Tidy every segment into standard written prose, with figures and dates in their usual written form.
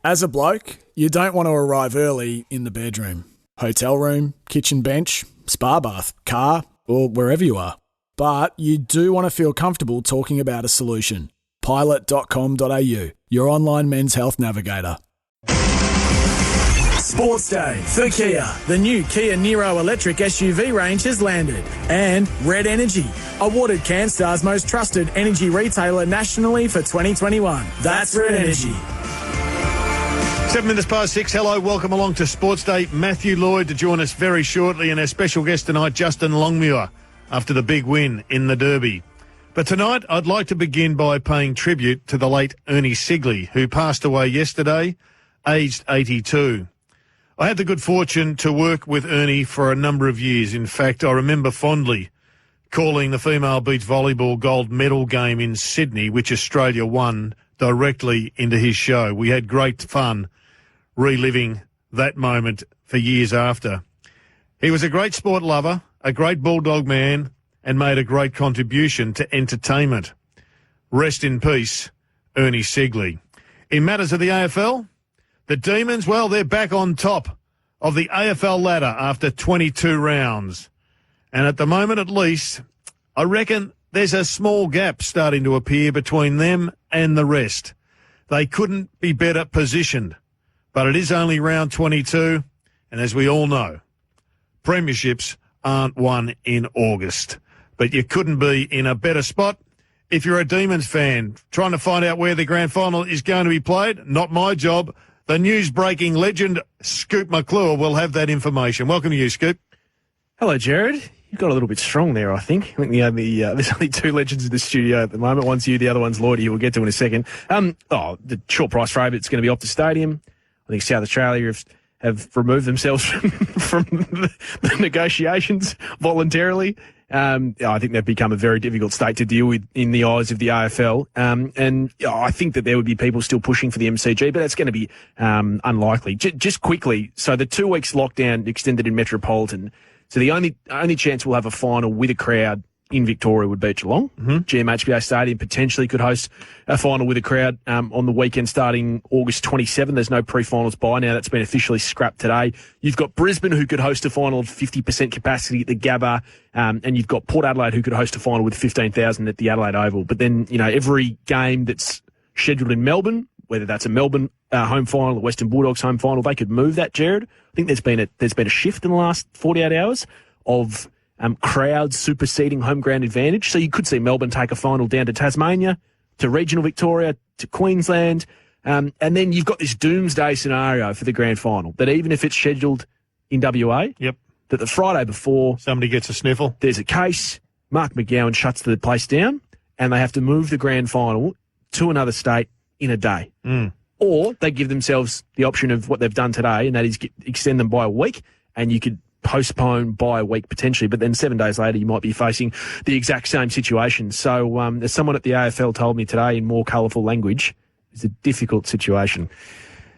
As a bloke, you don't want to arrive early in the bedroom, hotel room, kitchen bench, spa bath, car, or wherever you are. But you do want to feel comfortable talking about a solution. Pilot.com.au, your online men's health navigator. Sports Day for Kia. The new Kia Niro electric SUV range has landed. And Red Energy, awarded CanStar's most trusted energy retailer nationally for 2021. That's Red Energy. 7 minutes past 6. Hello, welcome along to Sports Day. Matthew Lloyd to join us very shortly, and our special guest tonight, Justin Longmuir, after the big win in the Derby. But tonight, I'd like to begin by paying tribute to the late Ernie Sigley, who passed away yesterday, aged 82. I had the good fortune to work with Ernie for a number of years. In fact, I remember fondly calling the female beach volleyball gold medal game in Sydney, which Australia won, directly into his show. We had great fun reliving that moment for years after. He was a great sport lover, a great bulldog man, and made a great contribution to entertainment. Rest in peace, Ernie Sigley. In matters of the AFL, the Demons, well, they're back on top of the AFL ladder after 22 rounds. And at the moment, at least, I reckon there's a small gap starting to appear between them and the rest. They couldn't be better positioned. But it is only round 22, and as we all know, premierships aren't won in August. But you couldn't be in a better spot if you're a Demons fan. Trying to find out where the grand final is going to be played, not my job. The news-breaking legend, Scoop McClure, will have that information. Welcome to you, Scoop. Hello, Jared. You got a little bit strong there, I think. I think there's only two legends in the studio at the moment. One's you, the other one's Lloydie, who we'll get to in a second. The short price favourite's going to be Optus Stadium. I think South Australia have removed themselves from the negotiations voluntarily. I think they've become a very difficult state to deal with in the eyes of the AFL. And I think that there would be people still pushing for the MCG, but that's going to be unlikely. Just quickly, so the 2 weeks lockdown extended in Metropolitan. So the only chance we'll have a final with a crowd in Victoria would be at Geelong. Mm-hmm. GMHBA Stadium potentially could host a final with a crowd on the weekend starting August 27. There's no pre-finals bye now. That's been officially scrapped today. You've got Brisbane, who could host a final of 50% capacity at the Gabba, and you've got Port Adelaide, who could host a final with 15,000 at the Adelaide Oval. But then, every game that's scheduled in Melbourne, whether that's a Melbourne home final or Western Bulldogs home final, they could move that, Jared. I think there's been a shift in the last 48 hours of crowds superseding home ground advantage. So you could see Melbourne take a final down to Tasmania, to regional Victoria, to Queensland. And then you've got this doomsday scenario for the grand final, that even if it's scheduled in WA, that the Friday before somebody gets a sniffle, there's a case, Mark McGowan shuts the place down, and they have to move the grand final to another state in a day. Or they give themselves the option of what they've done today, and that is extend them by a week, and you could postpone by a week potentially, but then 7 days later you might be facing the exact same situation. So as someone at the AFL told me today in more colourful language, it's a difficult situation.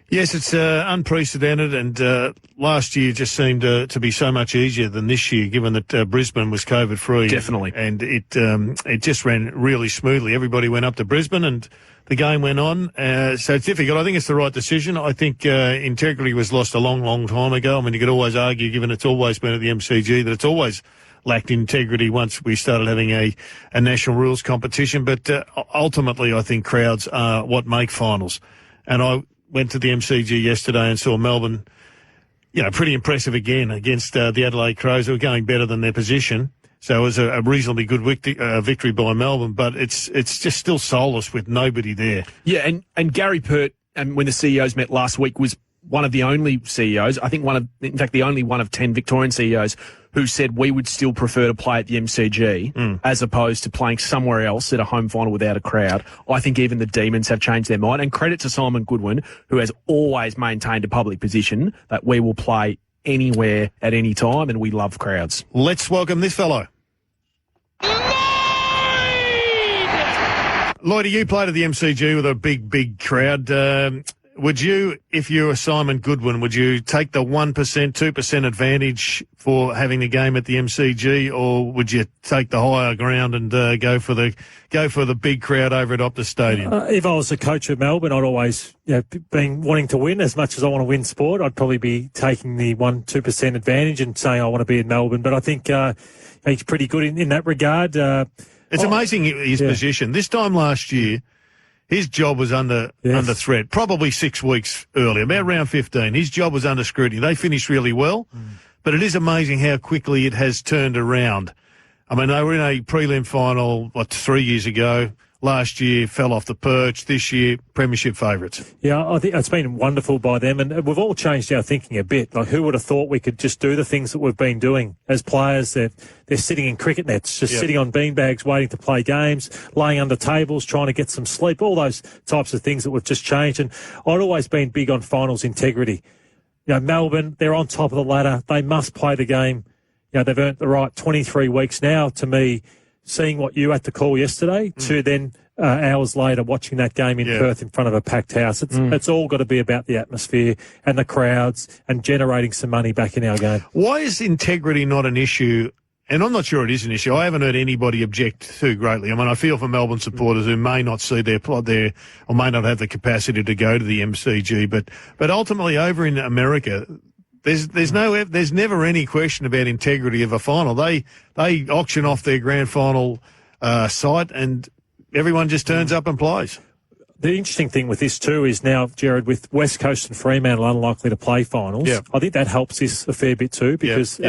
Yes, it's unprecedented, and last year just seemed to be so much easier than this year, given that Brisbane was COVID-free. Definitely. And it just ran really smoothly. Everybody went up to Brisbane and the game went on. So it's difficult. I think it's the right decision. I think integrity was lost a long, long time ago. I mean, you could always argue, given it's always been at the MCG, that it's always lacked integrity once we started having a national rules competition. But ultimately, I think crowds are what make finals. And I went to the MCG yesterday and saw Melbourne, pretty impressive again against the Adelaide Crows, who were going better than their position. So it was a reasonably good victory by Melbourne, but it's just still soulless with nobody there. Yeah, and Gary Pert, when the CEOs met last week, was one of the only CEOs, I think the only one of 10 Victorian CEOs who said we would still prefer to play at the MCG as opposed to playing somewhere else at a home final without a crowd. I think even the Demons have changed their mind. And credit to Simon Goodwin, who has always maintained a public position that we will play anywhere at any time, and we love crowds. Let's welcome this fellow. Lloydie, you played at the MCG with a big crowd. would you, if you were Simon Goodwin, would you take the 1%, 2% advantage for having the game at the MCG, or would you take the higher ground and go for the big crowd over at Optus Stadium? If I was a coach at Melbourne, I'd always, been wanting to win as much as I want to win sport. I'd probably be taking the 1-2% advantage and saying I want to be in Melbourne. But I think he's pretty good in that regard. It's amazing his position. This time last year, his job was under threat, probably 6 weeks earlier, about round 15. His job was under scrutiny. They finished really well, but it is amazing how quickly it has turned around. I mean, they were in a prelim final, 3 years ago. Last year, fell off the perch. This year, premiership favourites. Yeah, I think it's been wonderful by them, and we've all changed our thinking a bit. Like, who would have thought we could just do the things that we've been doing as players? They're sitting in cricket nets, just sitting on beanbags, waiting to play games, laying under tables, trying to get some sleep, all those types of things that we've just changed. And I'd always been big on finals integrity. Melbourne, they're on top of the ladder. They must play the game. They've earned the right 23 weeks now, to me, seeing what you had to call yesterday to then hours later watching that game in Perth in front of a packed house. It's all got to be about the atmosphere and the crowds and generating some money back in our game. Why is integrity not an issue? And I'm not sure it is an issue. I haven't heard anybody object too greatly. I mean, I feel for Melbourne supporters who may not see their plot there or may not have the capacity to go to the MCG. But ultimately over in America, there's never any question about integrity of a final. They auction off their grand final site and everyone just turns up and plays. The interesting thing with this too is now, Jared, with West Coast and Fremantle unlikely to play finals, I think that helps this a fair bit too, because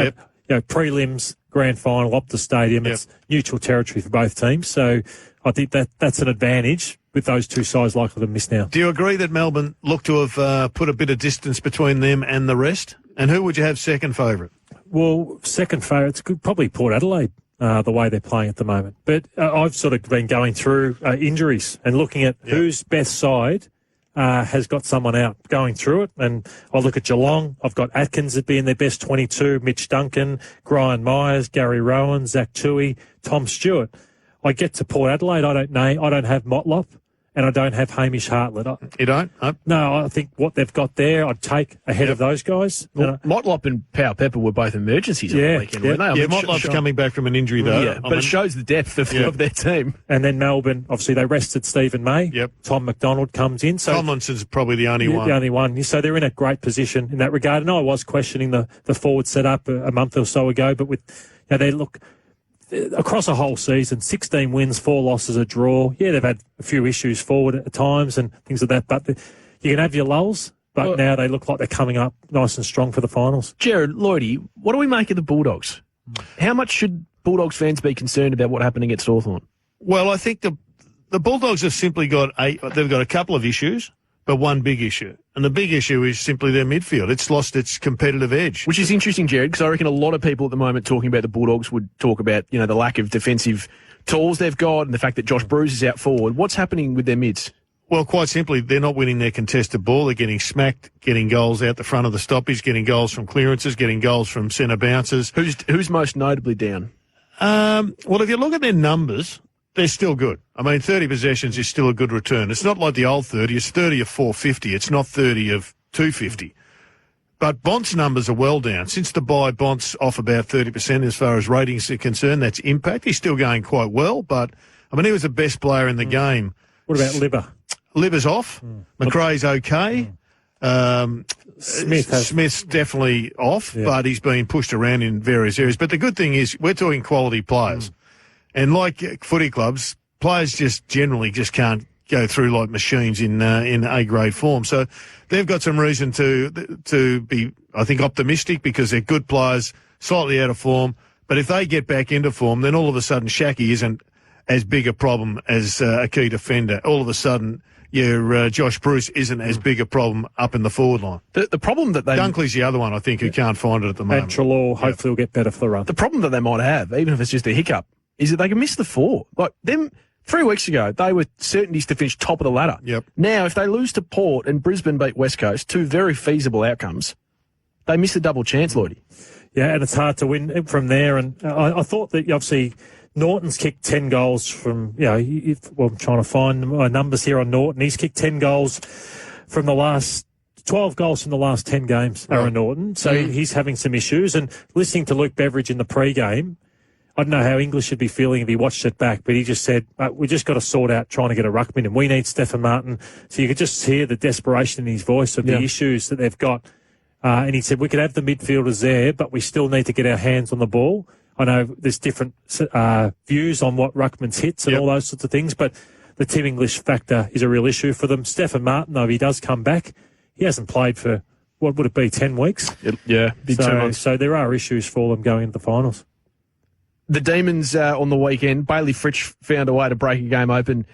prelims, grand final, Optus Stadium, it's neutral territory for both teams. So I think that's an advantage with those two sides likely to miss now. Do you agree that Melbourne look to have put a bit of distance between them and the rest? And who would you have second favourite? Well, second favourite's probably Port Adelaide, the way they're playing at the moment. But I've sort of been going through injuries and looking at whose best side has got someone out, going through it. And I look at Geelong. I've got Atkins at being their best 22, Mitch Duncan, Brian Myers, Gary Rowan, Zach Tui, Tom Stewart. I get to Port Adelaide. I don't have Motlop. And I don't have Hamish Hartlett. You don't? No, I think what they've got there, I'd take ahead of those guys. Well, Motlop and Power Pepper were both emergencies on the weekend, weren't they? Motlop's coming back from an injury, though. Yeah, but it shows the depth of their team. And then Melbourne, obviously, they rested Stephen May. Yep. Tom McDonald comes in. So Tomlinson's probably the only one. The only one. So they're in a great position in that regard. And I was questioning the forward setup a month or so ago, but they look across a whole season, 16 wins, 4 losses, a draw. Yeah, they've had a few issues forward at times and things like that, but you can have your lulls, but now they look like they're coming up nice and strong for the finals. Jared, Lloydie, what do we make of the Bulldogs? How much should Bulldogs fans be concerned about what happened against Hawthorn? Well, I think the Bulldogs have simply got they've got a couple of issues, but one big issue. And the big issue is simply their midfield. It's lost its competitive edge. Which is interesting, Jared, because I reckon a lot of people at the moment talking about the Bulldogs would talk about, the lack of defensive tools they've got and the fact that Josh Bruce is out forward. What's happening with their mids? Well, quite simply, they're not winning their contested ball. They're getting smacked, getting goals out the front of the stoppage, getting goals from clearances, getting goals from centre bounces. Who's most notably down? Well, if you look at their numbers, they're still good. I mean, 30 possessions is still a good return. It's not like the old 30. It's 30 of 450. It's not 30 of 250. But Bont's numbers are well down. Since the bye, Bont's off about 30% as far as ratings are concerned. That's impact. He's still going quite well, but, I mean, he was the best player in the game. What about Libber? Libber's off. McRae's okay. Smith's definitely off, but he's been pushed around in various areas. But the good thing is we're talking quality players. And like footy clubs, players just generally just can't go through like machines in A-grade form. So they've got some reason to be, I think, optimistic because they're good players, slightly out of form. But if they get back into form, then all of a sudden Shaki isn't as big a problem as a key defender. All of a sudden your Josh Bruce isn't as big a problem up in the forward line. The problem that Dunkley's the other one, I think, who can't find it at the moment. And Treloar hopefully will get better for the run. The problem that they might have, even if it's just a hiccup, is that they can miss the 4. Like them 3 weeks ago, they were certainties to finish top of the ladder. Yep. Now, if they lose to Port and Brisbane beat West Coast, 2 very feasible outcomes, they miss a double chance, Lloydie. Yeah, and it's hard to win from there. And I thought that obviously Norton's kicked 10 goals from, I'm trying to find my numbers here on Norton. He's kicked 10 goals from the last 12 goals from the last 10 games, Aaron Norton. So he's having some issues. And listening to Luke Beveridge in the pre-game, I don't know how English should be feeling if he watched it back, but he just said, we just got to sort out trying to get a ruckman, and we need Stephen Martin. So you could just hear the desperation in his voice of the issues that they've got. And he said, we could have the midfielders there, but we still need to get our hands on the ball. I know there's different views on what ruckman's hits and all those sorts of things, but the Tim English factor is a real issue for them. Stephen Martin, though, if he does come back, he hasn't played for, what would it be, 10 weeks? Big 2 months. So there are issues for them going into the finals. The Demons on the weekend, Bailey Fritsch found a way to break a game open,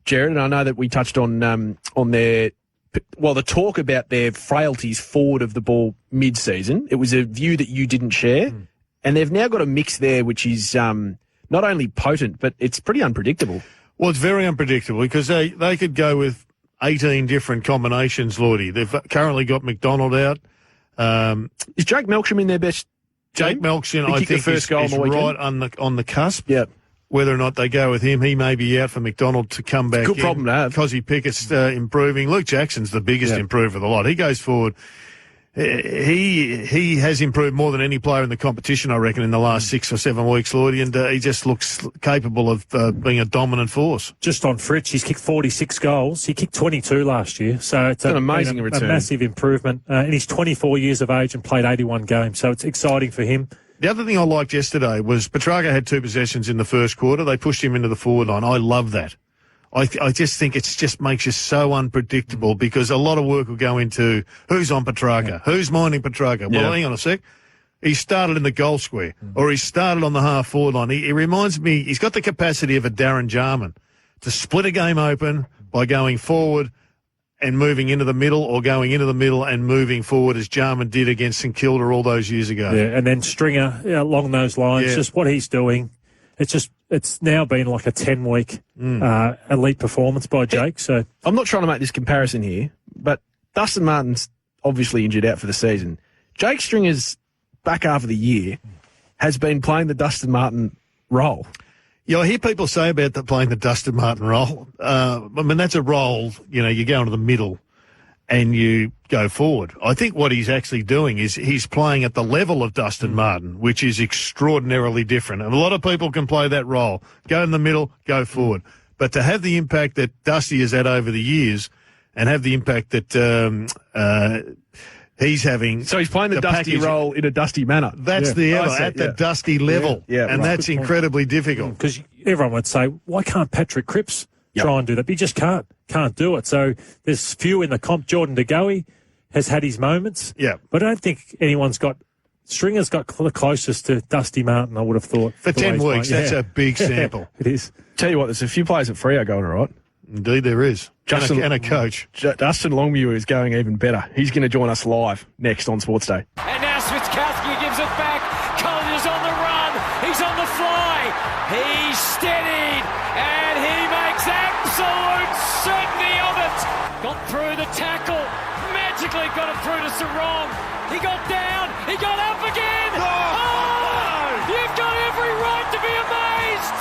Jared, and I know that we touched on their, the talk about their frailties forward of the ball mid-season. It was a view that you didn't share, and they've now got a mix there which is not only potent, but it's pretty unpredictable. Well, it's very unpredictable because they could go with 18 different combinations, Lordy. They've currently got McDonald out. Is Jake Melksham in their best? Jake Melksham, I think, is right on the cusp. Yeah. Whether or not they go with him, he may be out for McDonald to come back. Good problem to have. Cosy Pickett's improving. Luke Jackson's the biggest improver of the lot. He goes forward. He has improved more than any player in the competition, I reckon, in the last 6 or 7 weeks, Lordy, and he just looks capable of being a dominant force. Just on Fritsch, he's kicked 46 goals. He kicked 22 last year, so it's an amazing return. A massive improvement. And he's 24 years of age and played 81 games, so it's exciting for him. The other thing I liked yesterday was Petrarca had 2 possessions in the first quarter. They pushed him into the forward line. I love that. I just think it just makes you so unpredictable because a lot of work will go into who's on Petrarca, who's minding Petrarca. Well, hang on a sec. He started in the goal square or he started on the half-forward line. He reminds me, he's got the capacity of a Darren Jarman to split a game open by going forward and moving into the middle or going into the middle and moving forward as Jarman did against St Kilda all those years ago. Yeah, and then Stringer along those lines, just what he's doing. It's now been like a 10-week elite performance by Jake. So I'm not trying to make this comparison here, but Dustin Martin's obviously injured out for the season. Jake Stringer's back half of the year has been playing the Dustin Martin role. Yeah, I hear people say about playing the Dustin Martin role. I mean, that's a role, you go into the middle and you go forward. I think what he's actually doing is he's playing at the level of Dustin Martin, which is extraordinarily different. And a lot of people can play that role. Go in the middle, go forward. But to have the impact that Dusty has had over the years and have the impact that he's having... So he's playing the Dusty role in a Dusty manner. That's the Dusty level. And that's incredibly difficult. Because everyone would say, why can't Patrick Cripps try and do that? But he just can't do it. So there's few in the comp. Jordan De Goey has had his moments. Yeah. But I don't think Stringer's got the closest to Dusty Martin, I would have thought. For 10 weeks, that's a big sample. It is. Tell you what, there's a few players at Freo going all right. Indeed there is. And a coach. Dustin Longmuir is going even better. He's going to join us live next on Sports Day. And now Switkowski gives it back. Collier's on the run. He's on the fly. He's steadied. And he makes absolute certainty of it. Got through the tackle. Magically got it through to Sarong. He got down. He got up again. Oh! You've got every right to be amazed.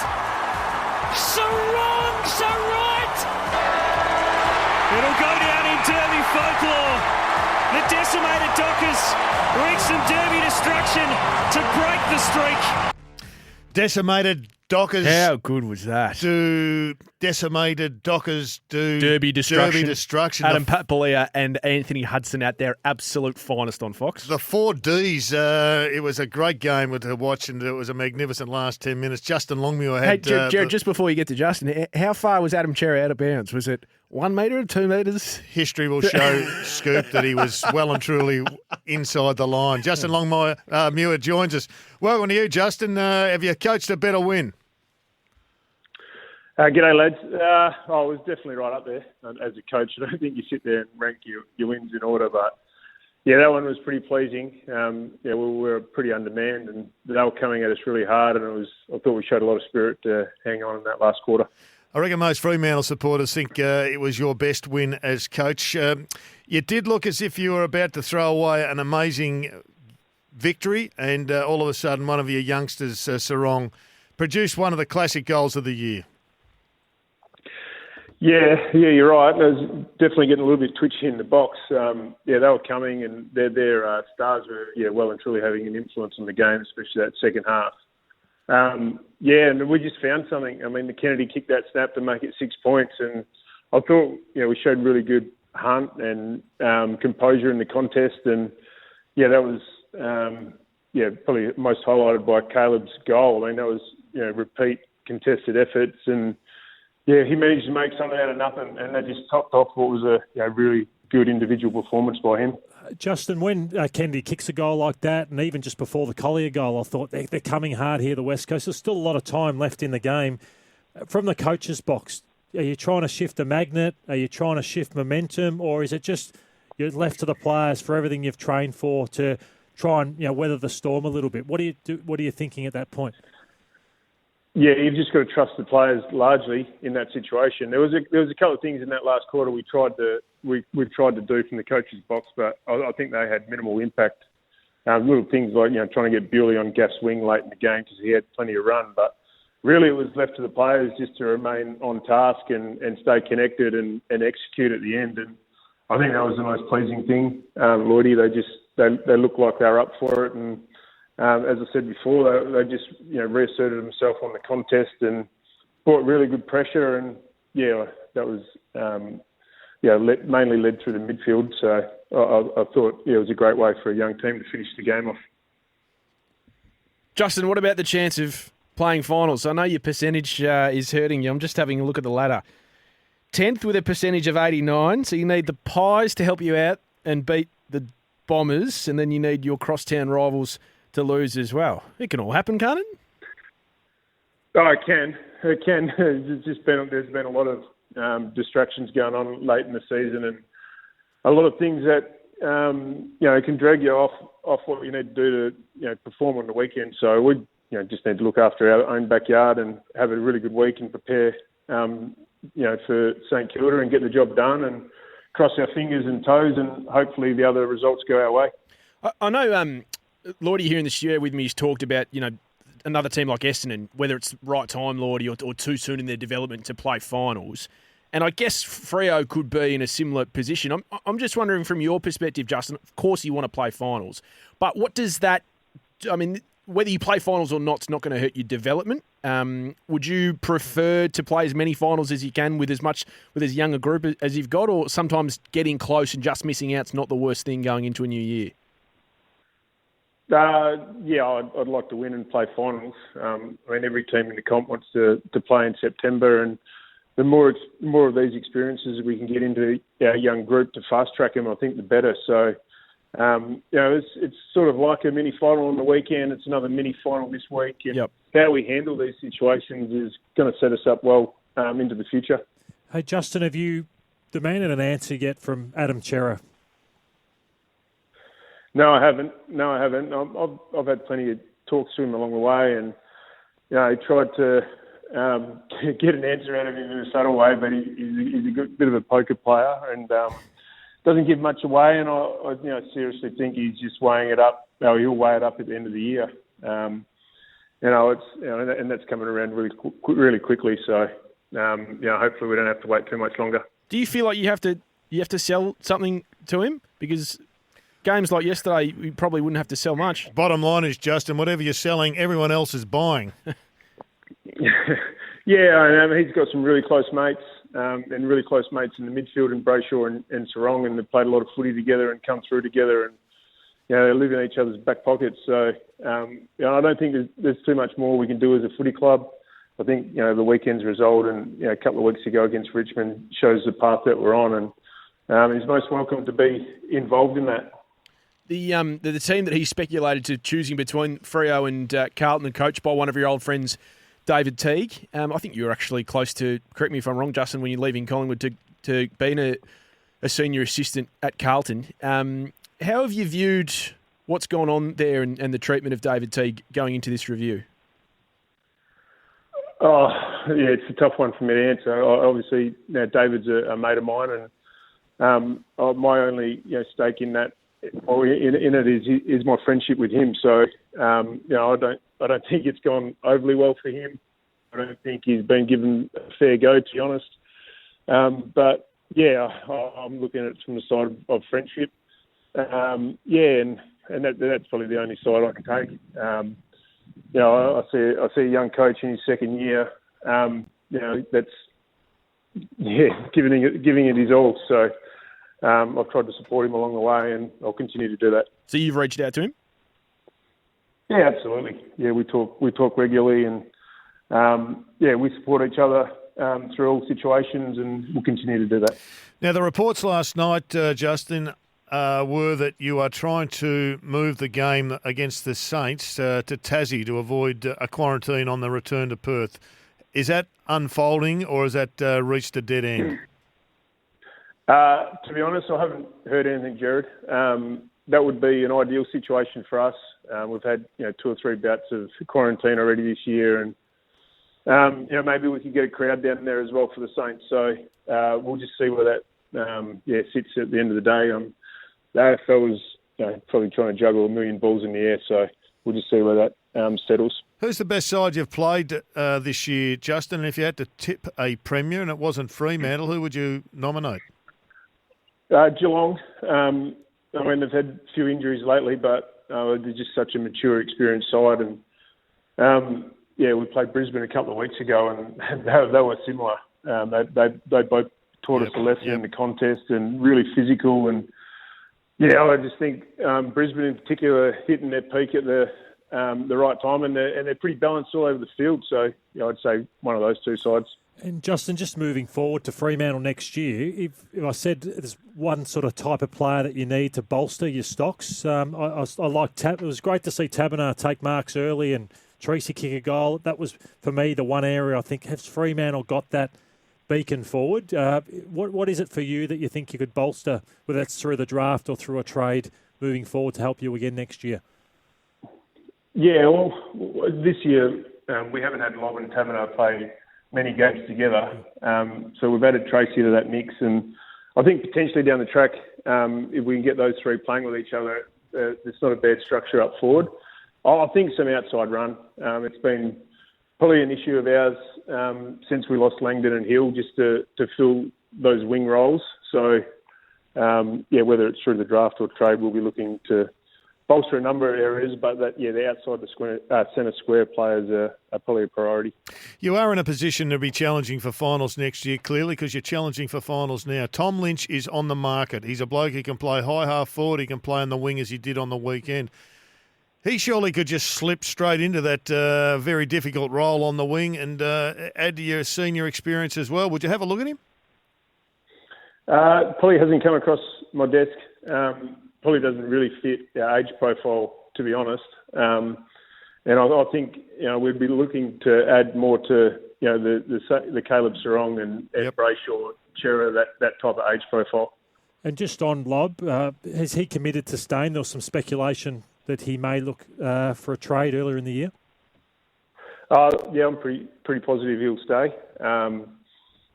Sarong, so right. It'll go down in Derby folklore. The decimated Dockers reach some Derby destruction to break the streak. Decimated Dockers. How good was that? Decimated Dockers do Derby destruction. Adam Pat and Anthony Hudson out there, absolute finest on Fox. The 4 Ds, it was a great game to watch and it was a magnificent last 10 minutes. Justin Longmuir had... Hey, Jared, just before you get to Justin, how far was Adam Cherry out of bounds? Was it 1 metre or 2 metres? History will show, Scoop, that he was well and truly inside the line. Justin Longmuir joins us. Welcome to you, Justin. Have you coached a better win? G'day, lads. I was definitely right up there as a coach. I don't think you sit there and rank your wins in order, but yeah, that one was pretty pleasing. We were pretty undermanned, and they were coming at us really hard, and I thought we showed a lot of spirit to hang on in that last quarter. I reckon most Fremantle supporters think it was your best win as coach. You did look as if you were about to throw away an amazing victory, and all of a sudden one of your youngsters, Sarong, produced one of the classic goals of the year. Yeah, you're right. I was definitely getting a little bit twitchy in the box. They were coming, and their stars were well and truly having an influence on the game, especially that second half. And we just found something. I mean, the Kennedy kicked that snap to make it 6 points, and I thought we showed really good hunt and composure in the contest, and that was probably most highlighted by Caleb's goal. I mean, that was repeat contested efforts, and he managed to make something out of nothing, and that just topped off what was a really good individual performance by him. Justin, when Kennedy kicks a goal like that, and even just before the Collier goal, I thought they're coming hard here, the West Coast. There's still a lot of time left in the game. From the coach's box, are you trying to shift a magnet? Are you trying to shift momentum? Or is it just you're left to the players for everything you've trained for to try and weather the storm a little bit? What are you thinking at that point? Yeah, you've just got to trust the players largely in that situation. There was a couple of things in that last quarter we tried to do from the coach's box, but I think they had minimal impact. Little things like trying to get Bewley on gas wing late in the game because he had plenty of run, but really it was left to the players just to remain on task and stay connected and execute at the end. And I think that was the most pleasing thing. Lloydie, they looked like they were up for it, and as I said before, they just reasserted themselves on the contest and brought really good pressure, and that was mainly led through the midfield. So I thought it was a great way for a young team to finish the game off. Justin, what about the chance of playing finals? I know your percentage is hurting you. I'm just having a look at the ladder. 10th with a percentage of 89, so you need the Pies to help you out and beat the Bombers, and then you need your crosstown rivals to lose as well. It can all happen, can't it? Oh, it can. There's been a lot of distractions going on late in the season, and a lot of things that can drag you off what you need to do to perform on the weekend. So we just need to look after our own backyard and have a really good week and prepare for St Kilda and get the job done and cross our fingers and toes, and hopefully the other results go our way. I know Lloydie here in the studio with me has talked about, another team like Essendon, whether it's right time, Lloydie, or too soon in their development to play finals. And I guess Freo could be in a similar position. I'm just wondering from your perspective, Justin, of course you want to play finals, but what does that, whether you play finals or not, it's not going to hurt your development. Would you prefer to play as many finals as you can with as young a group as you've got, or sometimes getting close and just missing out's not the worst thing going into a new year? I'd like to win and play finals. Every team in the comp wants to play in September, and the more of these experiences we can get into our young group to fast track them, I think the better. So, it's sort of like a mini final on the weekend. It's another mini final this week. And How we handle these situations is going to set us up well into the future. Hey, Justin, have you demanded an answer yet from Adam Cerra? No, I haven't. I've had plenty of talks to him along the way, and he tried to get an answer out of him in a subtle way, but he's a good bit of a poker player and doesn't give much away. And I seriously think he's just weighing it up. He'll weigh it up at the end of the year. And that's coming around really quickly. So hopefully we don't have to wait too much longer. Do you feel like you have to sell something to him? Because games like yesterday, we probably wouldn't have to sell much. Bottom line is, Justin, whatever you're selling, everyone else is buying. He's got some really close mates and really close mates in the midfield in Brayshaw and Sarong, and they've played a lot of footy together and come through together, and they live in each other's back pockets. So I don't think there's too much more we can do as a footy club. I think the weekend's result and a couple of weeks ago against Richmond shows the path that we're on, and he's most welcome to be involved in that. The team that he speculated to choosing between Freo and Carlton and coached by one of your old friends, David Teague. I think you were actually close to, correct me if I'm wrong, Justin, when you're leaving Collingwood to being a senior assistant at Carlton. How have you viewed what's gone on there and the treatment of David Teague going into this review? Oh, yeah, it's a tough one for me to answer. Obviously, David's a mate of mine, and my only stake in that, or in it, is my friendship with him. So, I don't think it's gone overly well for him. I don't think he's been given a fair go, to be honest. But yeah, I'm looking at it from the side of friendship. And that's probably the only side I can take. I see a young coach in his second year. That's giving it his all. So I've tried to support him along the way, and I'll continue to do that. So you've reached out to him? Yeah, absolutely. Yeah, we talk regularly, and we support each other through all situations, and we'll continue to do that. Now, the reports last night, Justin, were that you are trying to move the game against the Saints to Tassie to avoid a quarantine on the return to Perth. Is that unfolding, or has that reached a dead end? To be honest, I haven't heard anything, Jared. That would be an ideal situation for us. We've had 2 or 3 bouts of quarantine already this year, and maybe we could get a crowd down there as well for the Saints. So we'll just see where that sits at the end of the day. The AFL was probably trying to juggle a million balls in the air, so we'll just see where that settles. Who's the best side you've played this year, Justin? And if you had to tip a premier and it wasn't Fremantle, who would you nominate? Geelong. They've had a few injuries lately, but they're just such a mature, experienced side. And we played Brisbane a couple of weeks ago, and they were similar. They both taught us a lesson in the contest, and really physical. And I just think Brisbane in particular hitting their peak at the right time, and they're pretty balanced all over the field. So I'd say one of those two sides. And Justin, just moving forward to Fremantle next year, if I said there's one sort of type of player that you need to bolster your stocks, I like it was great to see Taberner take marks early and Treacy kick a goal. That was, for me, the one area I think, has Fremantle got that beacon forward? What is it for you that you think you could bolster, whether that's through the draft or through a trade, moving forward to help you again next year? Yeah, well, this year we haven't had Lobb and Taberner play many games together. So we've added Treacy to that mix, and I think potentially down the track, if we can get those 3 playing with each other, it's not a bad structure up forward. I think some outside run. It's been probably an issue of ours since we lost Langdon and Hill, just to fill those wing roles. So, whether it's through the draft or trade, we'll be looking to bolster a number of areas, but the outside the centre square players are probably a priority. You are in a position to be challenging for finals next year, clearly, because you're challenging for finals now. Tom Lynch is on the market. He's a bloke who can play high half forward. He can play on the wing as he did on the weekend. He surely could just slip straight into that very difficult role on the wing and add to your senior experience as well. Would you have a look at him? Probably hasn't come across my desk. Probably doesn't really fit our age profile, to be honest. And I think we'd be looking to add more to the Caleb Sarong and Ed Brayshaw, Chera, that type of age profile. And just on Lobb, has he committed to staying? There was some speculation that he may look for a trade earlier in the year. I'm pretty positive he'll stay.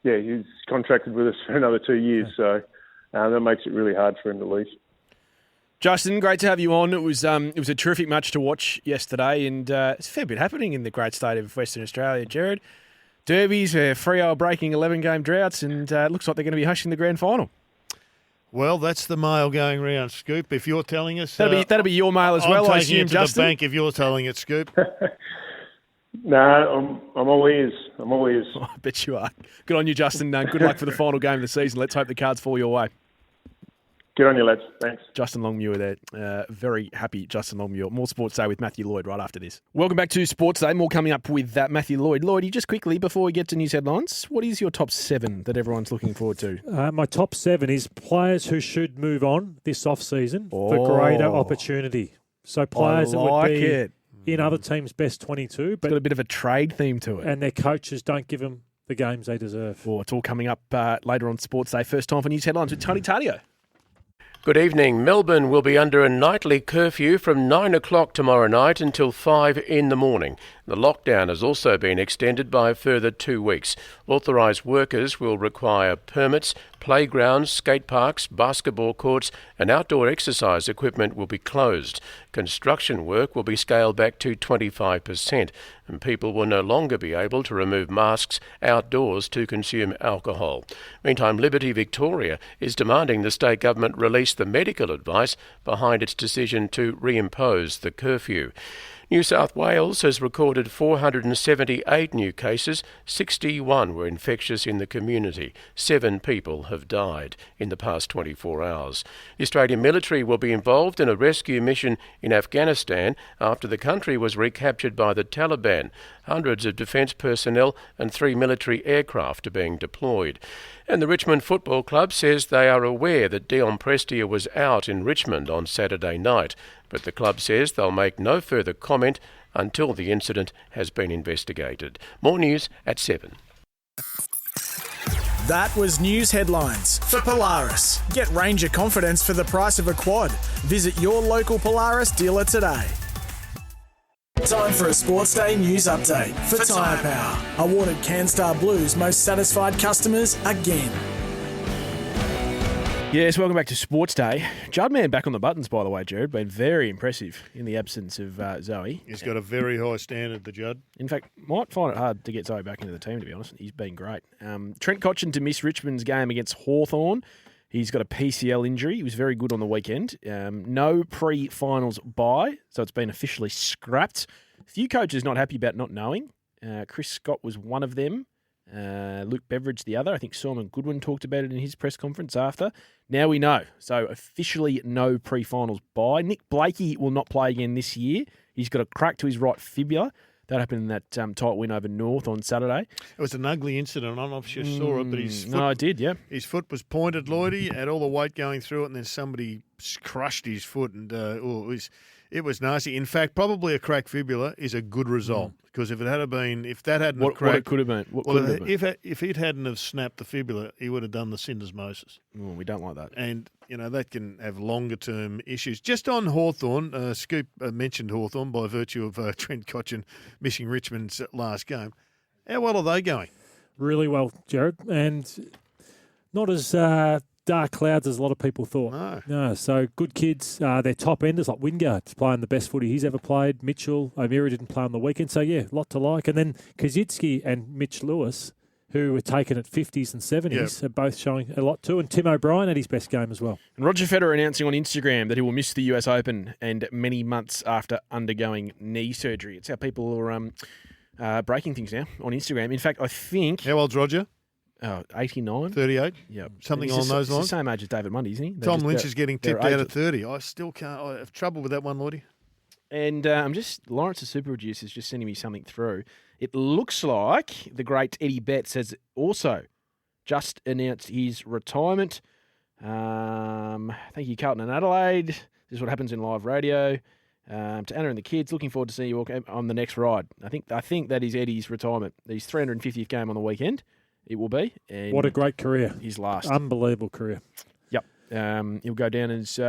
He's contracted with us for another 2 years, so that makes it really hard for him to leave. Justin, great to have you on. It was a terrific match to watch yesterday, and it's a fair bit happening in the great state of Western Australia, Jared. Derbies, Freo breaking 11-game droughts, and it looks like they're going to be hosting the grand final. Well, that's the mail going round, Scoop. If you're telling us... That'll be your mail as well, I assume, I'm taking it to Justin. the bank if you're telling it, Scoop. No, I'm all ears. I bet you are. Good on you, Justin. Good luck for the final game of the season. Let's hope the cards fall your way. Good on you, lads. Thanks. Justin Longmuir there. Very happy Justin Longmuir. More Sports Day with Matthew Lloyd right after this. Welcome back to Sports Day. More coming up with Matthew Lloyd. Lloydie, just quickly, before we get to news headlines, what is your top 7 that everyone's looking forward to? My top 7 is players who should move on this off-season for greater opportunity. So players that would be in other teams' best 22. But it's got a bit of a trade theme to it. And their coaches don't give them the games they deserve. It's all coming up later on Sports Day. First time for news headlines with Tony Taddeo. Good evening. Melbourne will be under a nightly curfew from 9 o'clock tomorrow night until 5 in the morning. The lockdown has also been extended by a further 2 weeks. Authorised workers will require permits. Playgrounds, skate parks, basketball courts and outdoor exercise equipment will be closed. Construction work will be scaled back to 25% and people will no longer be able to remove masks outdoors to consume alcohol. Meantime, Liberty Victoria is demanding the state government release the medical advice behind its decision to reimpose the curfew. New South Wales has recorded 478 new cases. 61 were infectious in the community. 7 people have died in the past 24 hours. The Australian military will be involved in a rescue mission in Afghanistan after the country was recaptured by the Taliban. Hundreds of defence personnel and 3 military aircraft are being deployed. And the Richmond Football Club says they are aware that Dion Prestia was out in Richmond on Saturday night, but the club says they'll make no further comment until the incident has been investigated. More news at 7. That was news headlines for Polaris. Get Ranger confidence for the price of a quad. Visit your local Polaris dealer today. Time for a Sports Day news update for Tyre Power. Awarded CanStar Blues most satisfied customers again. Yes, welcome back to Sports Day. Juddman back on the buttons, by the way, Jared. Been very impressive in the absence of Zoe. He's got a very high standard, the Judd. In fact, might find it hard to get Zoe back into the team, to be honest. He's been great. Trent Cotchin to miss Richmond's game against Hawthorn. He's got a PCL injury. He was very good on the weekend. No pre-finals bye, so it's been officially scrapped. A few coaches not happy about not knowing. Chris Scott was one of them. Luke Beveridge the other. I think Simon Goodwin talked about it in his press conference after. Now we know. So officially no pre-finals bye. Nick Blakey will not play again this year. He's got a crack to his right fibula. That happened in that tight win over North on Saturday. It was an ugly incident. I don't know if you saw it, but his foot... No, I did, yeah. His foot was pointed, Lloydie, had all the weight going through it, and then somebody crushed his foot, and it was nasty. In fact, probably a cracked fibula is a good result, because if that hadn't cracked... What it could have been? If it hadn't have snapped the fibula, he would have done the syndesmosis. Oh, we don't like that. And, that can have longer-term issues. Just on Hawthorn, Scoop mentioned Hawthorn by virtue of Trent Cotchin missing Richmond's last game. How well are they going? Really well, Jared, and not as dark clouds as a lot of people thought. No, so good kids. They're top enders, like Wingard's playing the best footy he's ever played. Mitchell, O'Meara didn't play on the weekend, so yeah, a lot to like. And then Kazitsky and Mitch Lewis, who were taken at 50s and 70s, are both showing a lot too. And Tim O'Brien had his best game as well. And Roger Federer announcing on Instagram that he will miss the US Open and many months after undergoing knee surgery. It's how people are breaking things now on Instagram. In fact, I think... How old's Roger? 89. 38? Yeah. Something along those lines? He's the same age as David Mundy, isn't he? Tom Lynch is getting tipped out at 30. I still can't... I have trouble with that one, Lloydie. And Lawrence, the super producer, is just sending me something through. It looks like the great Eddie Betts has also just announced his retirement. Thank you, Carlton and Adelaide. This is what happens in live radio. To Anna and the kids, looking forward to seeing you all on the next ride. I think that is Eddie's retirement. His 350th game on the weekend, it will be. And what a great career. His last. Unbelievable career. Yep. He'll go down as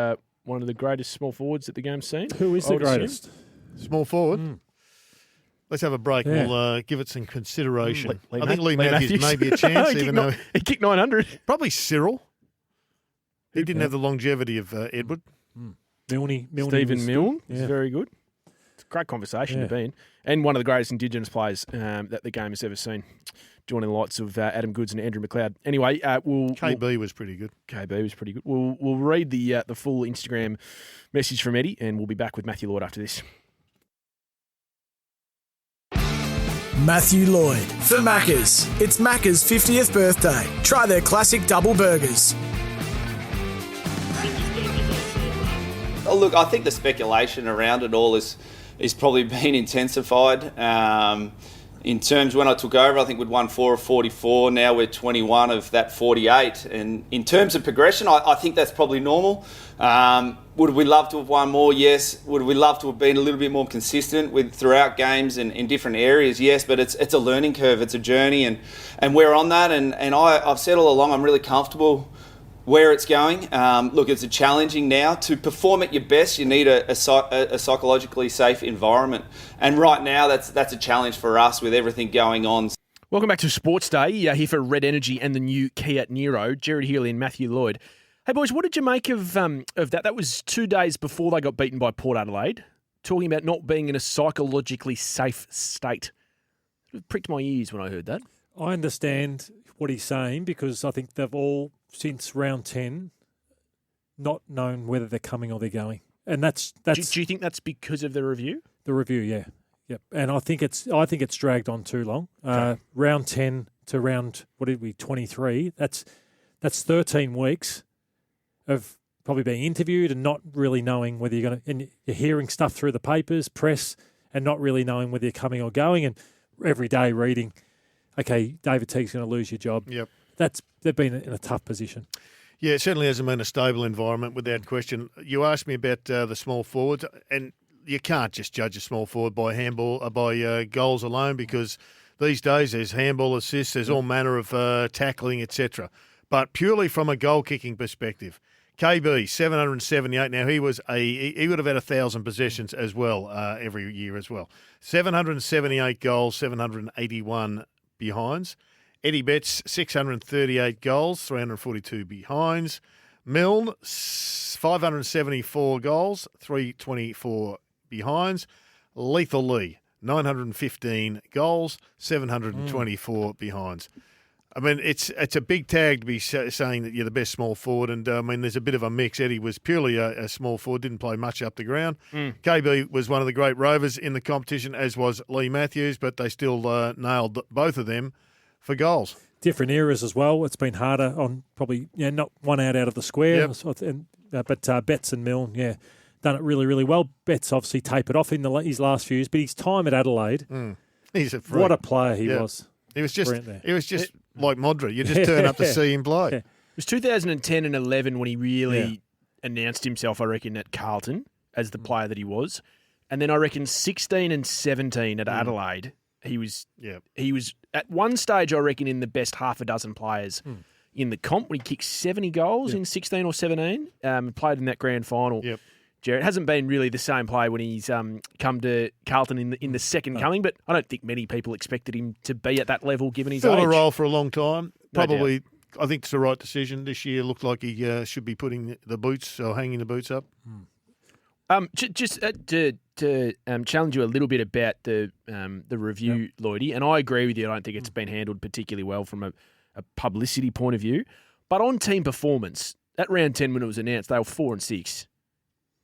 one of the greatest small forwards that the game's seen. Who is the greatest? Small forward? Let's have a break. Yeah. We'll give it some consideration. I think Lee Matthews may be a chance, even though he kicked 900. Probably Cyril. He didn't have the longevity of Edward. Milne Stephen Milne is very good. It's a great conversation to be in. And one of the greatest Indigenous players that the game has ever seen, joining the likes of Adam Goods and Andrew McLeod. Anyway, KB was pretty good. KB was pretty good. We'll read the full Instagram message from Eddie, and we'll be back with Matthew Lloyd after this. Matthew Lloyd for Macca's. It's Macca's 50th birthday. Try their classic double burgers. Oh, look, I think the speculation around it all is probably been intensified. In terms, when I took over, I think we'd won 4 of 44. Now we're 21 of that 48. And in terms of progression, I think that's probably normal. Would we love to have won more? Yes. Would we love to have been a little bit more consistent throughout games and in different areas? Yes. But it's a learning curve. It's a journey, and we're on that. And I've said all along, I'm really comfortable where it's going. Look, it's challenging now. To perform at your best, you need a psychologically safe environment. And right now, that's a challenge for us with everything going on. Welcome back to Sports Day. Here for Red Energy and the new Kia Niro. Jared Healy and Matthew Lloyd. Hey, boys, what did you make of that? That was 2 days before they got beaten by Port Adelaide, talking about not being in a psychologically safe state. It pricked my ears when I heard that. I understand what he's saying because I think they've all, since round 10, not known whether they're coming or they're going. And that's. Do you think that's because of the review? The review, yeah. Yep. And I think it's dragged on too long. Okay. Round 10 to round, 23, that's 13 weeks of probably being interviewed and not really knowing whether you're going to, and you're hearing stuff through the papers, press, and not really knowing whether you're coming or going, and every day reading, okay, David Teague's going to lose your job. Yep. They've been in a tough position. Yeah, it certainly hasn't been a stable environment without question. You asked me about the small forwards, and you can't just judge a small forward by goals alone, because these days there's handball assists, there's all manner of tackling, etc. But purely from a goal kicking perspective, KB 778. Now he would have had 1,000 possessions as well every year as well. 778 goals, 781 behinds. Eddie Betts 638 goals, 342 behinds. Milne 574 goals, 324 behinds. Lethal Lee 915 goals, 724 behinds. I mean, it's a big tag to be saying that you're the best small forward, and I mean, there's a bit of a mix. Eddie was purely a small forward, didn't play much up the ground. KB was one of the great rovers in the competition, as was Lee Matthews, but they still nailed both of them for goals. Different eras as well. It's been harder on probably not one out of the square. Yep. But Betts and Milne, done it really, really well. Betts obviously tapered off in his last few years, but his time at Adelaide, he's a freak. What a player he was. He was just like Modra. You just turn up to see him play. Yeah. It was 2010 and 11 when he really announced himself, I reckon, at Carlton as the player that he was. And then I reckon 16 and 17 at Adelaide, he was at one stage, I reckon, in the best half a dozen players in the comp when he kicked 70 goals in 16 or 17, played in that grand final. Yep. Jared hasn't been really the same player when he's come to Carlton in the second coming, but I don't think many people expected him to be at that level given his age. Filled a role for a long time. Probably, I think it's the right decision. This year looked like he should be putting the boots or hanging the boots up. Just to challenge you a little bit about the review, Lloydie, and I agree with you. I don't think it's been handled particularly well from a publicity point of view. But on team performance, at round 10 when it was announced, they were 4 and 6.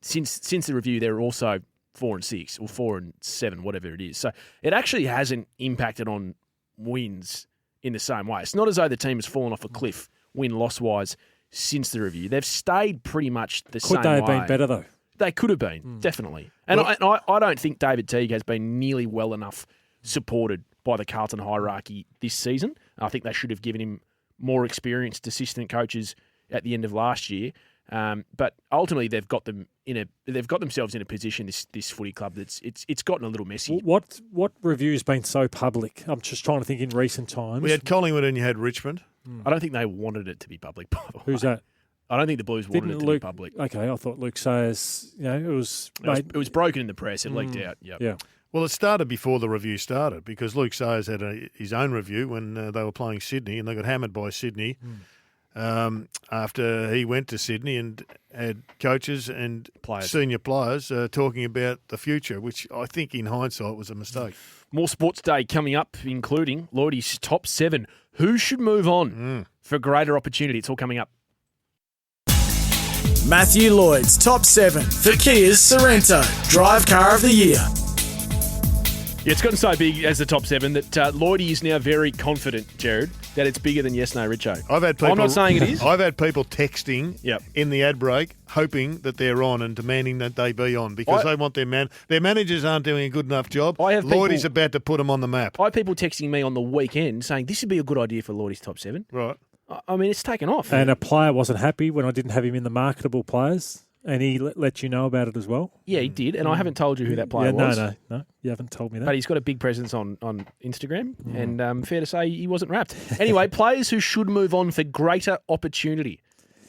Since the review, they're also 4 and 6 or 4 and 7, whatever it is. So it actually hasn't impacted on wins in the same way. It's not as though the team has fallen off a cliff win-loss wise since the review. They've stayed pretty much the same way. Could they have been better though? They could have been, definitely. And I don't think David Teague has been nearly well enough supported by the Carlton hierarchy this season. I think they should have given him more experienced assistant coaches at the end of last year. But ultimately, they've got themselves in a position. This footy club it's gotten a little messy. What review's been so public? I'm just trying to think in recent times. We had Collingwood and you had Richmond. I don't think they wanted it to be public. By the way. Who's that? I don't think the Blues wanted it to be public. Okay, I thought Luke Sayers. It was broken in the press. It leaked out. Yep. Yeah. Well, it started before the review started because Luke Sayers had his own review when they were playing Sydney, and they got hammered by Sydney. After he went to Sydney and had coaches and senior players talking about the future, which I think in hindsight was a mistake. More Sports Day coming up, including Lloydie's top 7. Who should move on for greater opportunity? It's all coming up. Matthew Lloyd's top 7 for Kia's Sorrento Drive Car of the Year. Yeah, it's gotten so big as the top 7 that Lloydie is now very confident, Jared, that it's bigger than Yes No Richo. I'm not saying it is. I've had people texting in the ad break hoping that they're on and demanding that they be on because they want their managers aren't doing a good enough job. Lloydie's about to put them on the map. I have people texting me on the weekend saying this would be a good idea for Lloydie's top 7. Right. I mean, it's taken off. And a player wasn't happy when I didn't have him in the marketable players, and he let you know about it as well. Yeah, he did, and I haven't told you who that player was. No, you haven't told me that. But he's got a big presence on Instagram, and fair to say he wasn't wrapped. Anyway, players who should move on for greater opportunity.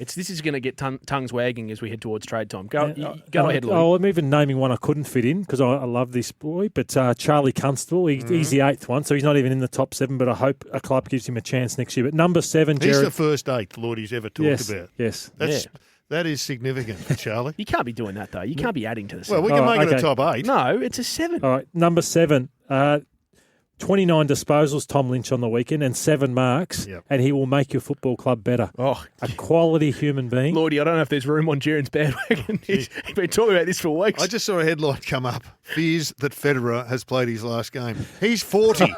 This is going to get tongues wagging as we head towards trade time. Go ahead, Lloyd. I'm even naming one I couldn't fit in because I love this boy. But Charlie Constable, he's the 8th one, so he's not even in the top 7. But I hope a club gives him a chance next year. But number 7, Jared. He's the first 8th Lordie's ever talked about. Yes. That is significant for Charlie. You can't be doing that, though. You can't be adding to the 7. Well, we can make it a top 8. No, it's a 7. All right, number 7. 29 disposals, Tom Lynch, on the weekend, and 7 marks, and he will make your football club better. Oh, a quality human being. Lordy, I don't know if there's room on Jaren's bandwagon. He's been talking about this for weeks. I just saw a headline come up. Fears that Federer has played his last game. He's 40.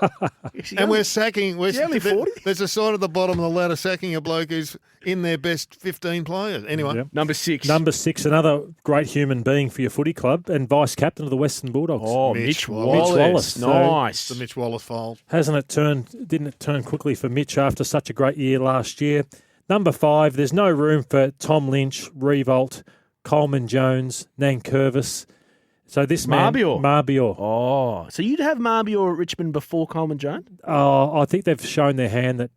And we're sacking. Is he only 40? There's a sign at the bottom of the ladder sacking a bloke who's in their best 15 players. Anyway. Yep. Number 6. Number 6, another great human being for your footy club and vice-captain of the Western Bulldogs. Oh, Mitch Wallace. Nice. The Mitch Wallace fold. Didn't it turn quickly for Mitch after such a great year last year? Number 5, there's no room for Tom Lynch, Revolt, Coleman Jones, Nankervis. So this Marbior. Oh, so you'd have Marbior at Richmond before Coleman Jones? Oh, I think they've shown their hand that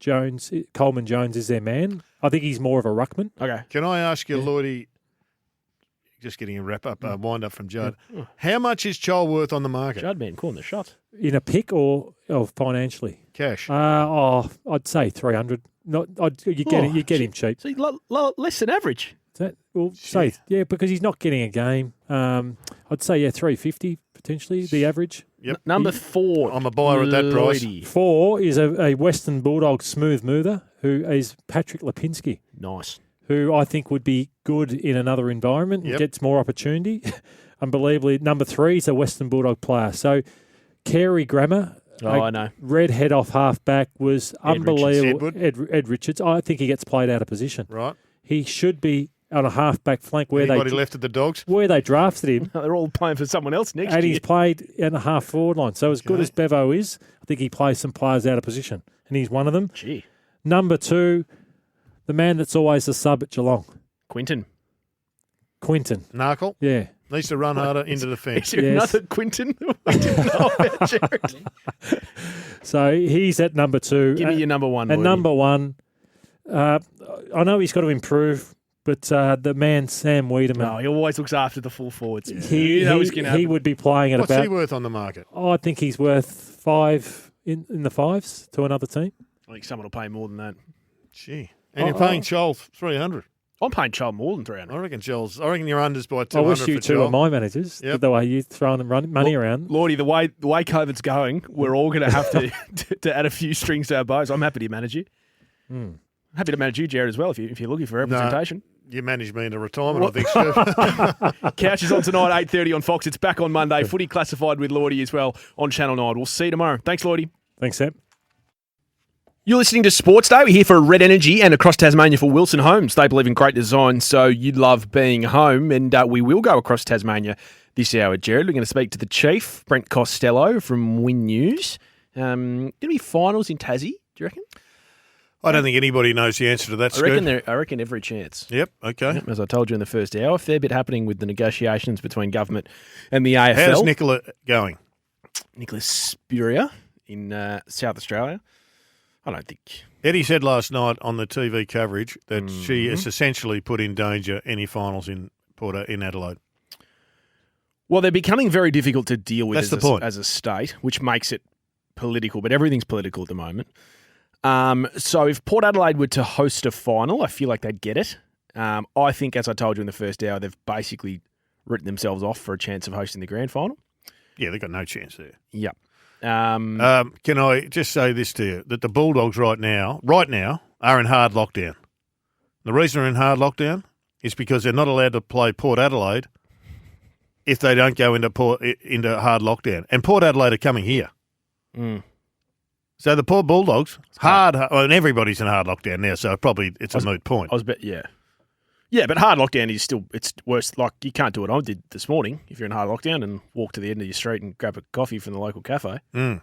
Coleman Jones is their man. I think he's more of a ruckman. Okay. Can I ask you, Lloydie, just getting a wrap-up, wind-up from Judd, how much is Chol worth on the market? Judd, man, calling the shot. In a pick or financially? Cash. I'd say 300. You get him cheap. So less than average. Because he's not getting a game. I'd say 350 potentially the average. Yep. Number 4. I'm a buyer at that price. 4 is a Western Bulldog smooth mover who is Patrick Lipinski. Nice. Who I think would be good in another environment and gets more opportunity. Unbelievably, number 3 is a Western Bulldog player. So Carey Grammer. I know. Red head off half-back was unbelievable. Ed Richards. I think he gets played out of position. Right. He should be on a half-back flank where Anybody left at the Dogs? Where they drafted him. They're all playing for someone else next year. And he's played in a half-forward line. So as good as Bevo is, I think he plays some players out of position. And he's one of them. Gee. Number 2, the man that's always the sub at Geelong. Quinton. Narkle? Yeah. Needs to run harder into the fence. Is there another Quinton we didn't know about, Jared? So he's at number 2. Give me your number 1. And number 1, I know he's got to improve, but the man, Sam Wiedemann. No, he always looks after the full forwards. He would be playing at What's about... he worth on the market? I think he's worth 5 in the 5s to another team. I think someone will pay more than that. Gee. And you're paying Chol 300. I'm paying Chol more than 300. I reckon you're unders by 200. I wish you two were my managers. Yep. The way you're throwing money around. Lordy, the way COVID's going, we're all going to have to add a few strings to our bows. I'm happy to manage you. Happy to manage you, Jared, as well, if you're looking for representation. No, you manage me into retirement, I think, Steve. Couch is on tonight, 8:30 on Fox. It's back on Monday. Footy Classified with Lordy as well on Channel 9. We'll see you tomorrow. Thanks, Lordy. Thanks, Sam. You're listening to Sports Day. We're here for Red Energy and across Tasmania for Wilson Homes. They believe in great design, so you love being home. And we will go across Tasmania this hour, Jared. We're going to speak to the Chief, Brent Costello from Win News. Going to be finals in Tassie, do you reckon? I don't think anybody knows the answer to that, I reckon every chance. Yep, okay. Yep, as I told you in the first hour, a fair bit happening with the negotiations between government and the AFL. How's Nicola going? Nicola Spurrier in South Australia. I don't think. Eddie said last night on the TV coverage that she has essentially put in danger any finals in Adelaide. Well, they're becoming very difficult to deal with as a state, which makes it political, but everything's political at the moment. So if Port Adelaide were to host a final, I feel like they'd get it. I think, as I told you in the first hour, they've basically written themselves off for a chance of hosting the grand final. Yeah, they've got no chance there. Yep. Can I just say this to you, that the Bulldogs right now are in hard lockdown. The reason they're in hard lockdown is because they're not allowed to play Port Adelaide if they don't go into hard lockdown. And Port Adelaide are coming here. So the Port Bulldogs, and everybody's in hard lockdown now, so probably it's a moot point. Yeah, but hard lockdown is still, it's worse. Like, you can't do what I did this morning if you're in hard lockdown and walk to the end of your street and grab a coffee from the local cafe. So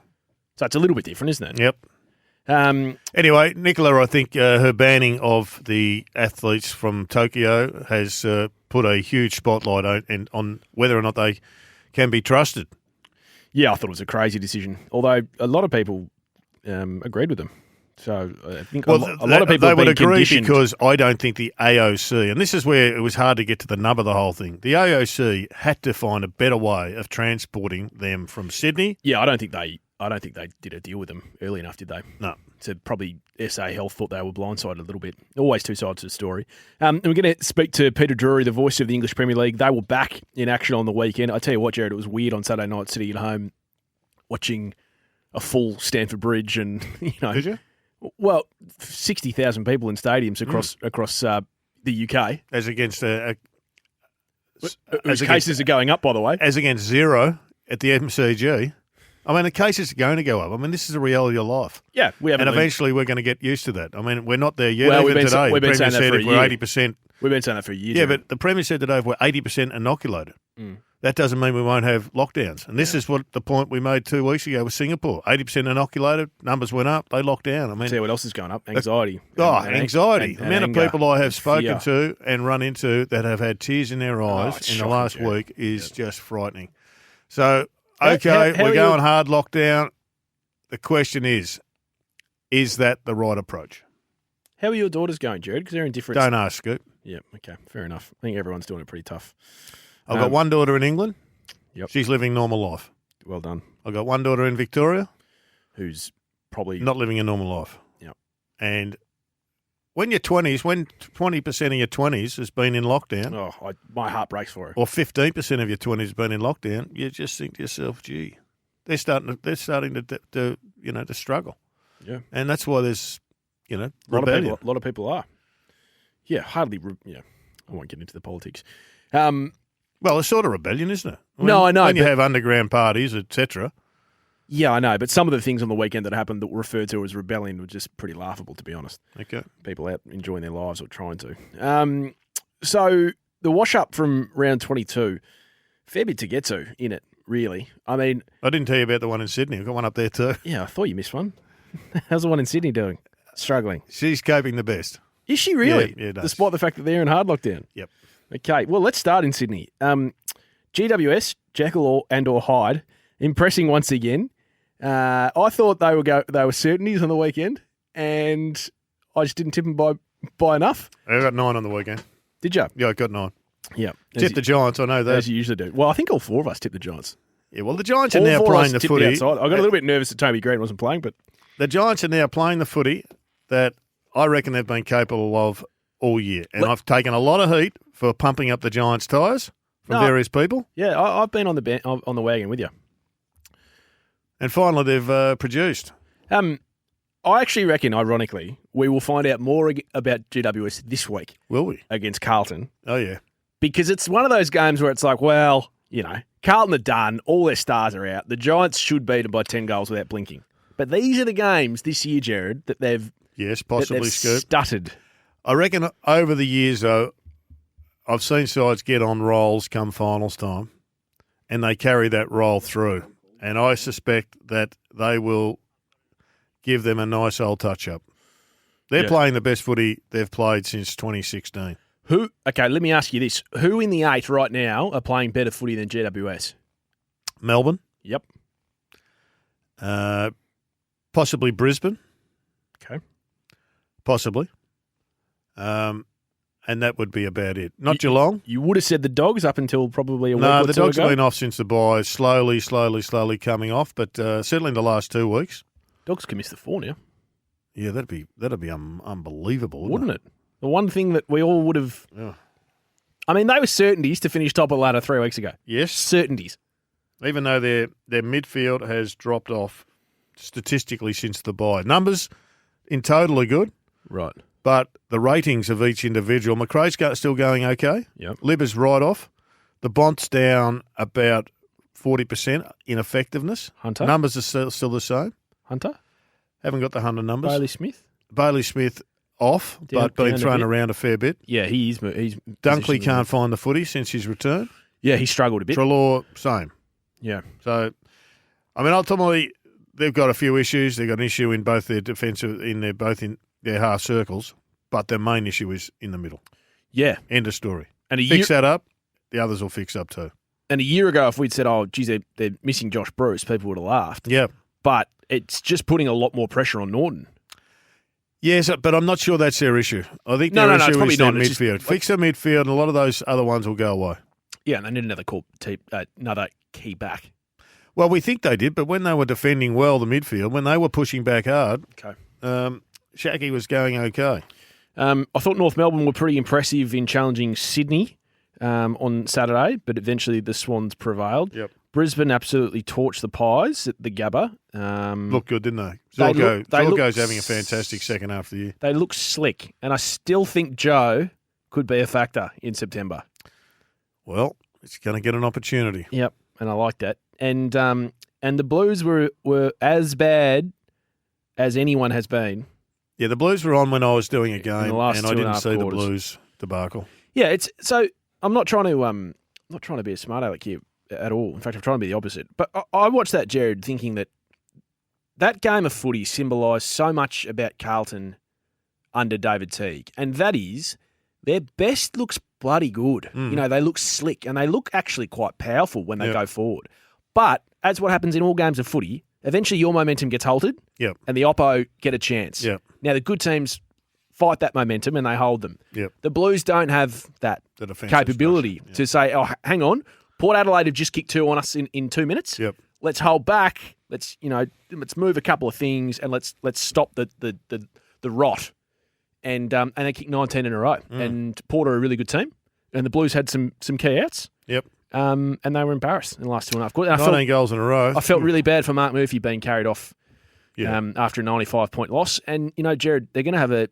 it's a little bit different, isn't it? Yep. Anyway, Nicola, I think her banning of the athletes from Tokyo has put a huge spotlight on whether or not they can be trusted. Yeah, I thought it was a crazy decision, although a lot of people agreed with them. So I think Well, a lot of people they have would been agree conditioned. because I don't think the AOC, and this is where it was hard to get to the nub of the whole thing. The AOC had to find a better way of transporting them from Sydney. Yeah, I don't think they did a deal with them early enough, did they? No. So probably SA Health thought they were blindsided a little bit. Always two sides to the story. And we're going to speak to Peter Drury, the voice of the English Premier League. They were back in action on the weekend. I tell you what, Jared, it was weird on Saturday night sitting at home watching a full Stamford Bridge and, Did you? Well, 60,000 people in stadiums across the UK. As against Cases are going up, by the way. as against 0 at the MCG. I mean, the cases are going to go up. I mean, this is the reality of life. Yeah, we haven't. And eventually we're going to get used to that. I mean, we're not there yet. Well, Even today, we've the been Premier saying that said for a if we're year. 80%. We've been saying that for a year. Yeah, but the Premier said today if we're 80% inoculated. That doesn't mean we won't have lockdowns. And this is what the point we made 2 weeks ago with Singapore. 80% inoculated, numbers went up, they locked down. I mean, tell you what else is going up? Anxiety. Anxiety. The amount of anger. people I have spoken Fear. to and run into that have had tears in their eyes it's in the shocking, last Jared. week is just frightening. So, How okay, are we're you- going hard lockdown. The question is that the right approach? How are your daughters going, Jared? Because they're in different... Don't ask, Scoop. Yeah, okay, fair enough. I think everyone's doing it pretty tough. I've got one daughter in England. Yep. She's living normal life. Well done. I've got one daughter in Victoria. Who's probably... Not living a normal life. Yep. And when you're 20s, when 20% of your 20s has been in lockdown, my heart breaks for her. or 15% of your 20s has been in lockdown, you just think to yourself, gee, they're starting to struggle. Yeah. And that's why there's, A rebellion. lot of people are. Yeah, hardly... I won't get into the politics. Well, it's sort of rebellion, isn't it? No, I know, When you but- have underground parties, etc. Yeah, I know, but some of the things on the weekend that happened that were referred to as rebellion were just pretty laughable, to be honest. Okay. People out enjoying their lives or trying to. So the wash-up from round 22, fair bit to get to in it, really. I mean... I didn't tell you about the one in Sydney. I've got one up there too. Yeah, I thought you missed one. How's the one in Sydney doing? Struggling. She's coping the best. Is she really? Yeah, does. Despite the fact that they're in hard lockdown? Yep. Okay, well, let's start in Sydney. GWS, Jekyll or Hyde, impressing once again. I thought they were certainties on the weekend, and I just didn't tip them by enough. I got 9 on the weekend. Did you? Yeah, I got 9. Yeah. Tip the Giants, I know that. As you usually do. Well, I think all four of us tipped the Giants. Yeah, well, the Giants are All now four of playing us the tipped footy. outside. I got a little bit nervous that Toby Green wasn't playing, but The Giants are now playing the footy that I reckon they've been capable of all year. And I've taken a lot of heat for pumping up the Giants' tyres from various people. yeah, I've been on the wagon with you. And finally, they've produced. I actually reckon, ironically, we will find out more about GWS this week Will we? against Carlton, Oh, yeah. because it's one of those games where it's like, well, Carlton are done, all their stars are out. The Giants should beat them by 10 goals without blinking. But these are the games this year, Jared, that they've Yes, possibly, Scoop. stuttered. I reckon over the years, though, I've seen sides get on rolls come finals time, and they carry that roll through. And I suspect that they will give them a nice old touch-up. They're playing the best footy they've played since 2016. Okay, let me ask you this. Who in the 8 right now are playing better footy than GWS? Melbourne, Yep. possibly Brisbane, Okay. possibly. And that would be about it. Not Geelong. You would have said the Dogs up until probably a week No, or the two Dogs ago. have been off since the bye, slowly coming off, but certainly in the last 2 weeks. Dogs can miss the 4 now, Yeah, that'd be unbelievable, wouldn't it? The one thing that we all would have... Yeah. I mean, they were certainties to finish top of the ladder 3 weeks ago. Yes. Certainties. Even though their midfield has dropped off statistically since the bye. Numbers in total are good, Right. but the ratings of each individual, McRae's still going okay. Yep. Libba's right off. The Bont's down about 40% in effectiveness. Hunter? Numbers are still the same. Hunter? Haven't got the Hunter numbers. Bailey Smith? Smith off, Down but been a thrown bit. around a fair bit. Yeah, he's Dunkley can't find the footy since his return. Yeah, he struggled a bit. Treloar, same. Yeah. So, I mean, ultimately, they've got a few issues. They've got an issue in both their defensive, both in their half circles, but their main issue is in the middle. Yeah. End of story. And Fix that up, the others will fix up too. And a year ago, if we'd said, oh, geez, they're missing Josh Bruce, people would have laughed. Yeah. But it's just putting a lot more pressure on Norton. Yes, but I'm not sure that's their issue. I think No, their it's issue probably is their not. It's midfield. just- Fix their midfield, and a lot of those other ones will go away. Yeah, and they need another key back. Well, we think they did, but when they were defending well the midfield, when they were pushing back hard, Okay. Shaki was going okay. I thought North Melbourne were pretty impressive in challenging Sydney on Saturday, but eventually the Swans prevailed. Yep. Brisbane absolutely torched the Pies at the Gabba. Looked good, didn't they? They Zorgo's look having a fantastic second half of the year. They look slick, and I still think Joe could be a factor in September. Well, it's going to get an opportunity. Yep, and I like that. And the Blues were as bad as anyone has been. Yeah, the Blues were on when I was doing a game, the last and I two and a didn't half see quarters. the Blues debacle. Yeah, it's so I'm not trying to be a smart aleck here at all. In fact, I'm trying to be the opposite. But I watched that, Jared, thinking that game of footy symbolised so much about Carlton under David Teague, and that is their best looks bloody good. You know, they look slick and they look actually quite powerful when they go forward. But as what happens in all games of footy, eventually your momentum gets halted Yep. and the oppo get a chance. Yep. Now, the good teams fight that momentum and they hold them. Yep. The Blues don't have that The defensive capability structure, to say, oh, hang on, Port Adelaide have just kicked 2 on us in 2 minutes. Yep. Let's hold back. Let's move a couple of things and let's stop the rot. And they kicked 19 in a row. And Port are a really good team. And the Blues had some key outs. Yep. And they were embarrassed in the last 2.5 quarters. 19 goals in a row. I felt really bad for Mark Murphy being carried off Yeah. after a 95-point loss. And, Jared, they're going to have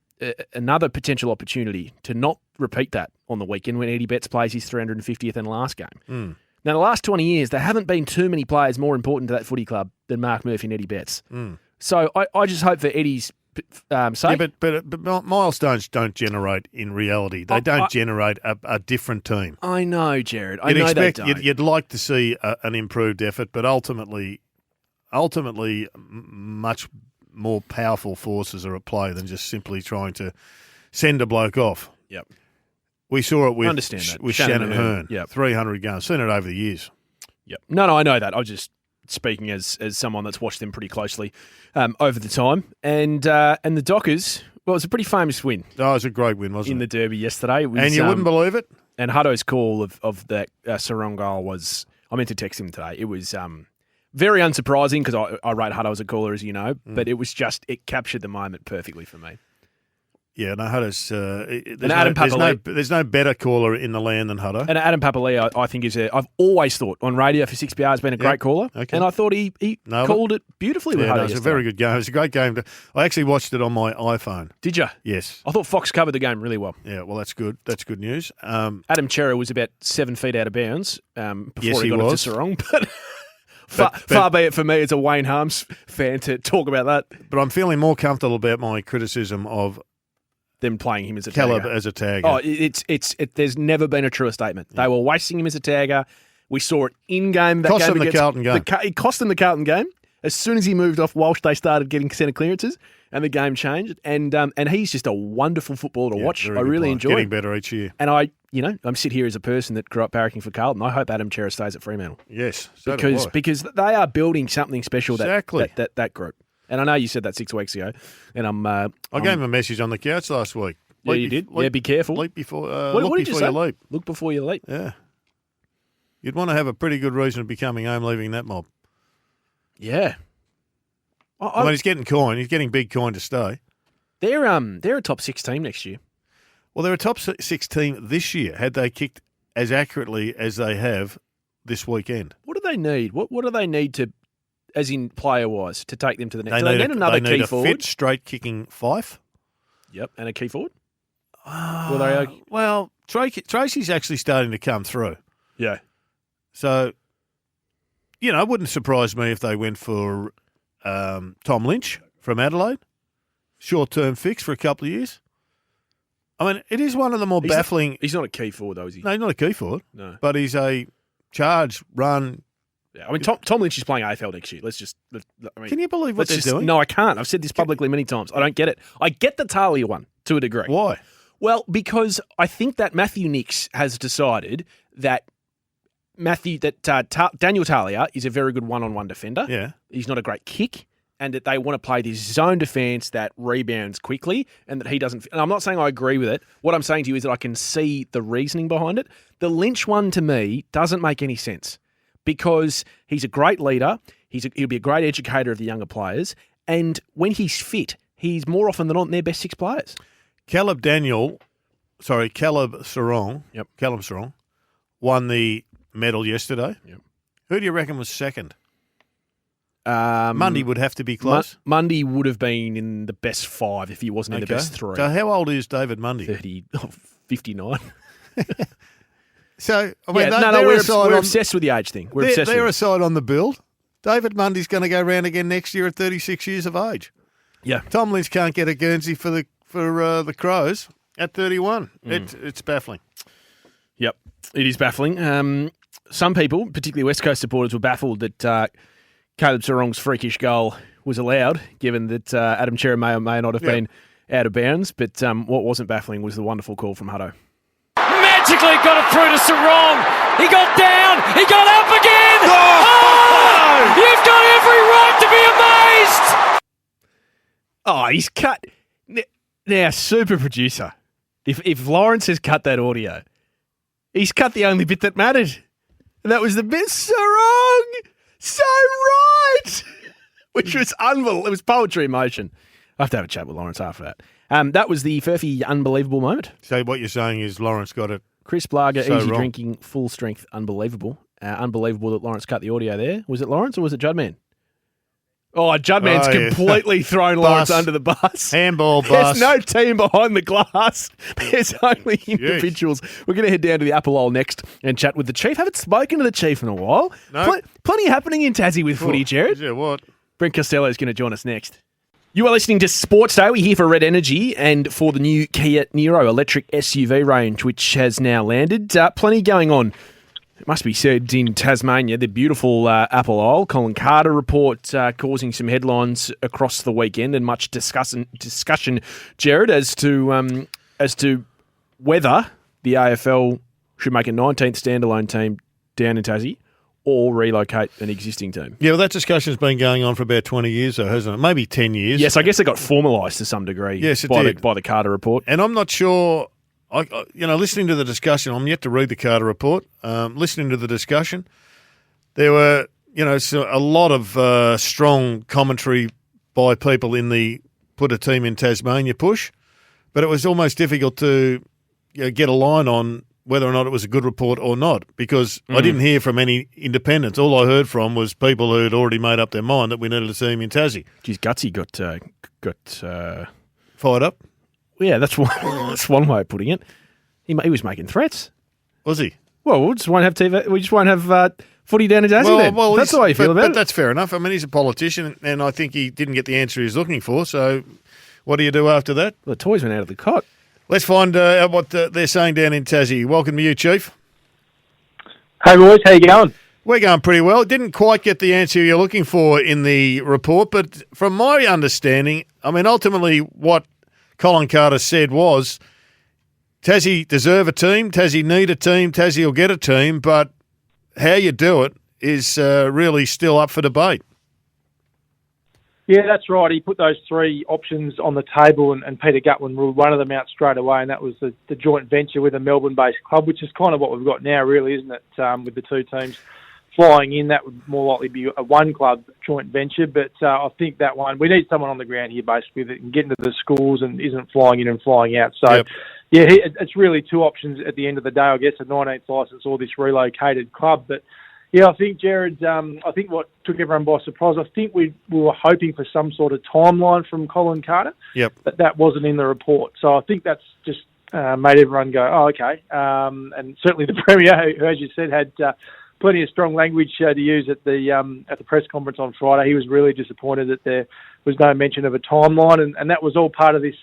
another potential opportunity to not repeat that on the weekend when Eddie Betts plays his 350th and last game. Now, the last 20 years, there haven't been too many players more important to that footy club than Mark Murphy and Eddie Betts. So I just hope for Eddie's sake. Yeah, but milestones don't generate in reality. They don't generate a different team. I know, Jared. You'd they don't. You'd like to see an improved effort, but ultimately, much more powerful forces are at play than just simply trying to send a bloke off. Yep. We saw it I understand that. with Shannon Hearn. Yep. 300 games. Seen it over the years. Yep. No, I know that. I was just speaking as someone that's watched them pretty closely over the time. And the Dockers, well, it was a pretty famous win. Oh, it was a great win, wasn't in it? the Derby yesterday. It was, And you wouldn't believe it? And Hutto's call of that Sarong goal was, I meant to text him today, it was very unsurprising because I rate Hutto as a caller, as you know, but it was just, it captured the moment perfectly for me. Yeah, no, Hutto's. There's no better caller in the land than Hutto. And Adam Papali'i, I think, I've always thought on radio for 6PR has been a great caller. Okay. And I thought he called it beautifully with Hutto. It was a very good game. It was a great game. I actually watched it on my iPhone. Did you? Yes. I thought Fox covered the game really well. Yeah, well, that's good. That's good news. Adam Chera was about 7 feet out of bounds before Yes, he got was. into Sarong. But far be it for me as a Wayne Harms fan to talk about that. But I'm feeling more comfortable about my criticism of them playing him as a Caleb tagger. as a tagger. Oh, there's never been a truer statement. They were wasting him as a tagger. We saw it in game. Cost them the Carlton game. It cost them the Carlton game. As soon as he moved off, Walsh, they started getting centre clearances, and the game changed. And he's just a wonderful footballer to watch. I really enjoy. Getting better each year. And I'm sit here as a person that grew up barracking for Carlton. I hope Adam Chera stays at Fremantle. Yes, so do I. because they are building something special. Exactly. That group. And I know you said that 6 weeks ago. And I gave him a message on the couch last week. Yeah, you did. Be careful. Leap before. What did you say? You leap. Look before you leap. Yeah. You'd want to have a pretty good reason of becoming home leaving that mob. Yeah. I mean, he's getting coin. He's getting big coin to stay. They're a top 6 team next year. Well, they're a top 6 team this year. Had they kicked as accurately as they have this weekend, what do they need? What do they need to, as in player wise, to take them to the next? They need another key forward. Fit, straight kicking Fife. Yep, and a key forward. Well, Tracy's actually starting to come through. Yeah. So, it wouldn't surprise me if they went for Tom Lynch from Adelaide. Short-term fix for a couple of years. I mean, it is one of the more baffling... He's not a key forward, though, is he? No, he's not a key forward. No. But he's a charge, run... Yeah, I mean, Tom Lynch is playing AFL next year. Can you believe what they're doing? No, I can't. I've said this publicly many times. I don't get it. I get the Talia one to a degree. Why? Well, because I think that Matthew Nix has decided that Daniel Talia is a very good one-on-one defender. Yeah. He's not a great kick. and that they want to play this zone defence that rebounds quickly, and that he doesn't. And I'm not saying I agree with it. What I'm saying to you is that I can see the reasoning behind it. The Lynch one, to me, doesn't make any sense because he's a great leader. He'll be a great educator of the younger players, and when he's fit, he's more often than not their best 6 players. Caleb Serong. Yep. Caleb Serong won the medal yesterday. Yep. Who do you reckon was second? Mundy would have to be close. Mundy would have been in the best 5 if he wasn't in the best 3. So how old is David Mundy? 59. So, I mean, we're obsessed with the age thing. They're aside on the build. David Mundy's going to go round again next year at 36 years of age. Yeah. Tom Lynch can't get a Guernsey for the Crows at 31. It's baffling. Yep, it is baffling. Some people, particularly West Coast supporters, were baffled that Caleb Serong's freakish goal was allowed, given that Adam Cerra may or may not have been out of bounds. But what wasn't baffling was the wonderful call from Hutto. Magically got it through to Sarong. He got down. He got up again. Oh! You've got every right to be amazed. Oh, he's cut. Now, super producer, if Lawrence has cut that audio, he's cut the only bit that mattered. And that was the bit. Sarong! So right! Which was unbelievable. It was poetry in motion. I have to have a chat with Lawrence after that. That was the Furphy unbelievable moment. So what you're saying is Lawrence got it. Crisp lager, so easy wrong. drinking, full strength, unbelievable. Unbelievable that Lawrence cut the audio there. Was it Lawrence or was it Judman? Oh, Judman's completely thrown Lawrence under the bus. Handball bus. There's no team behind the glass. There's only individuals. We're going to head down to the Apple Hole next and chat with the Chief. Haven't spoken to the Chief in a while. No. Plenty happening in Tassie with footy, Jared. Yeah, what? Brent Costello is going to join us next. You are listening to Sports Day. We're here for Red Energy and for the new Kia Niro electric SUV range, which has now landed. Plenty going on. It must be said in Tasmania, the beautiful Apple Isle. Colin Carter report causing some headlines across the weekend and much discussion, Jared, as to whether the AFL should make a 19th standalone team down in Tassie or relocate an existing team. Yeah, well, that discussion's been going on for about 20 years, though, hasn't it? Maybe 10 years. Yes, I guess it got formalised to some degree. Yes, it did. By the Carter report. And I'm not sure. Listening to the discussion, I'm yet to read the Carter report. Listening to the discussion, there were, a lot of strong commentary by people in the put a team in Tasmania push, but it was almost difficult to get a line on whether or not it was a good report or not, because I didn't hear from any independents. All I heard from was people who'd already made up their mind that we needed a team in Tassie. Geez, Gutsy got fired up. Yeah, that's one way of putting it. He was making threats. Was he? Well, we just won't have TV. We just won't have footy down in Tassie then. Well, that's the way you feel about it. But that's fair enough. I mean, he's a politician, and I think he didn't get the answer he was looking for. So, what do you do after that? Well, the toys went out of the cot. Let's find out what they're saying down in Tassie. Welcome to you, Chief. Hey, boys. How you going? We're going pretty well. Didn't quite get the answer you're looking for in the report, but from my understanding, I mean, ultimately what Colin Carter said was Tassie deserve a team, Tassie need a team, Tassie will get a team, but how you do it is really still up for debate. Yeah, that's right. He put those 3 options on the table, and Peter Gutwin ruled one of them out straight away, and that was the joint venture with a Melbourne-based club, which is kind of what we've got now, really, isn't it, with the 2 teams flying in. That would more likely be a one-club joint venture, but I think that one, we need someone on the ground here, basically, that can get into the schools and isn't flying in and flying out. So, yeah, it's really 2 options at the end of the day, I guess, a 19th licence or this relocated club. But, yeah, I think, Jared, I think what took everyone by surprise, I think we were hoping for some sort of timeline from Colin Carter, but that wasn't in the report. So I think that's just made everyone go, oh, okay. And certainly the Premier, who, as you said, had plenty of strong language to use at the press conference on Friday. He was really disappointed that there was no mention of a timeline, and that was all part of this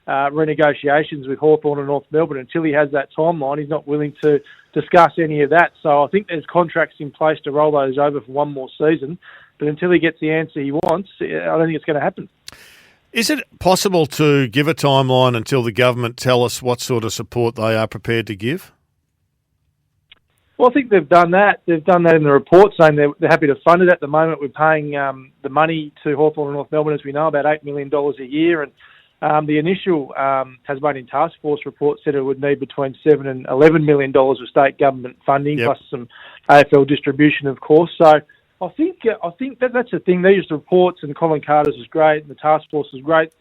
renegotiations with Hawthorn and North Melbourne. Until he has that timeline, he's not willing to discuss any of that. So I think there's contracts in place to roll those over for one more season, but until he gets the answer he wants, I don't think it's going to happen. Is it possible to give a timeline until the government tell us what sort of support they are prepared to give? Well, I think they've done that. They've done that in the report, saying they're happy to fund it. At the moment, we're paying the money to Hawthorn and North Melbourne, as we know, about $8 million a year. And the initial Tasmanian Task Force report said it would need between $7 and $11 million of state government funding, plus some AFL distribution, of course. So I think that's the thing. These reports, and Colin Carter's is great, and the Task Force is great.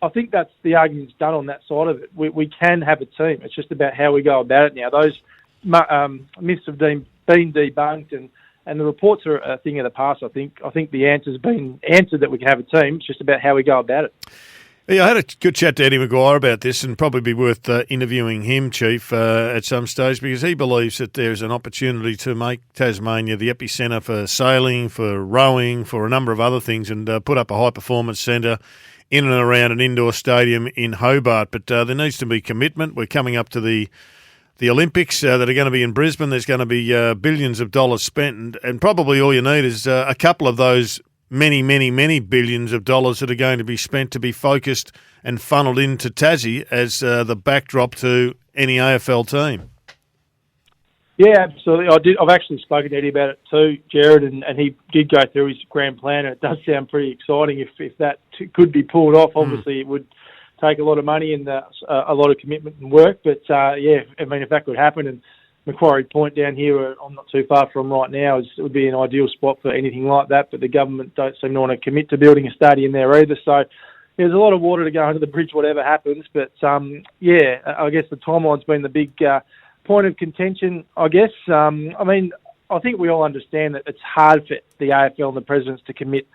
I think that's the argument's done on that side of it. We can have a team. It's just about how we go about it now. Those myths have been debunked, and the reports are a thing of the past. I think the answer's been answered that we can have a team. It's just about how we go about it. Yeah, I had a good chat to Eddie Maguire about this, and probably be worth interviewing him, Chief, at some stage, because he believes that there's an opportunity to make Tasmania the epicentre for sailing, for rowing, for a number of other things, and put up a high-performance centre in and around an indoor stadium in Hobart. But there needs to be commitment. We're coming up to the Olympics that are going to be in Brisbane. There's going to be billions of dollars spent, and probably all you need is a couple of those many, many, many billions of dollars that are going to be spent to be focused and funneled into Tassie as the backdrop to any AFL team. Yeah, absolutely. I've actually spoken to Eddie about it too, Jared, and he did go through his grand plan, and it does sound pretty exciting if that could be pulled off. Obviously, it would take a lot of money and a lot of commitment and work, but if that could happen, and Macquarie Point down here, where I'm not too far from right now, it would be an ideal spot for anything like that, but the government don't seem to want to commit to building a stadium there either, so there's a lot of water to go under the bridge, whatever happens, but I guess the timeline's been the big point of contention, I guess. I think we all understand that it's hard for the AFL and the presidents to commit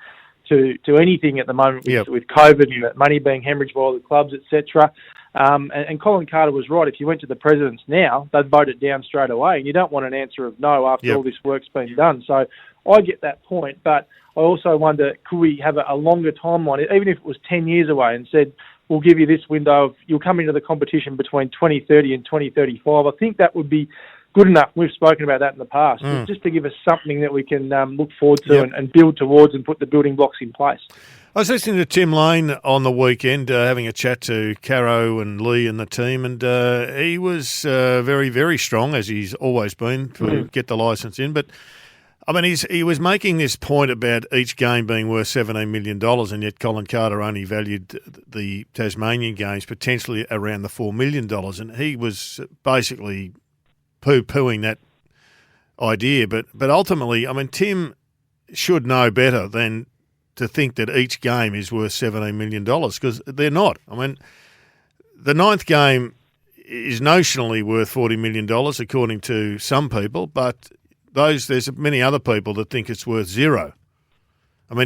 to anything at the moment with COVID and money being hemorrhaged by all the clubs, etc. And Colin Carter was right. If you went to the presidents now, they'd vote it down straight away. And you don't want an answer of no after all this work's been done. So I get that point. But I also wonder, could we have a longer timeline, even if it was 10 years away, and said, we'll give you this window of, you'll come into the competition between 2030 and 2035. I think that would be good enough. We've spoken about that in the past, just to give us something that we can look forward to and build towards and put the building blocks in place. I was listening to Tim Lane on the weekend, having a chat to Caro and Lee and the team, and he was very, very strong, as he's always been, to get the licence in. But, he was making this point about each game being worth $17 million, and yet Colin Carter only valued the Tasmanian games potentially around the $4 million, and he was basically poo-pooing that idea. But ultimately, Tim should know better than to think that each game is worth $17 million, because they're not. The ninth game is notionally worth $40 million, according to some people, but there's many other people that think it's worth zero.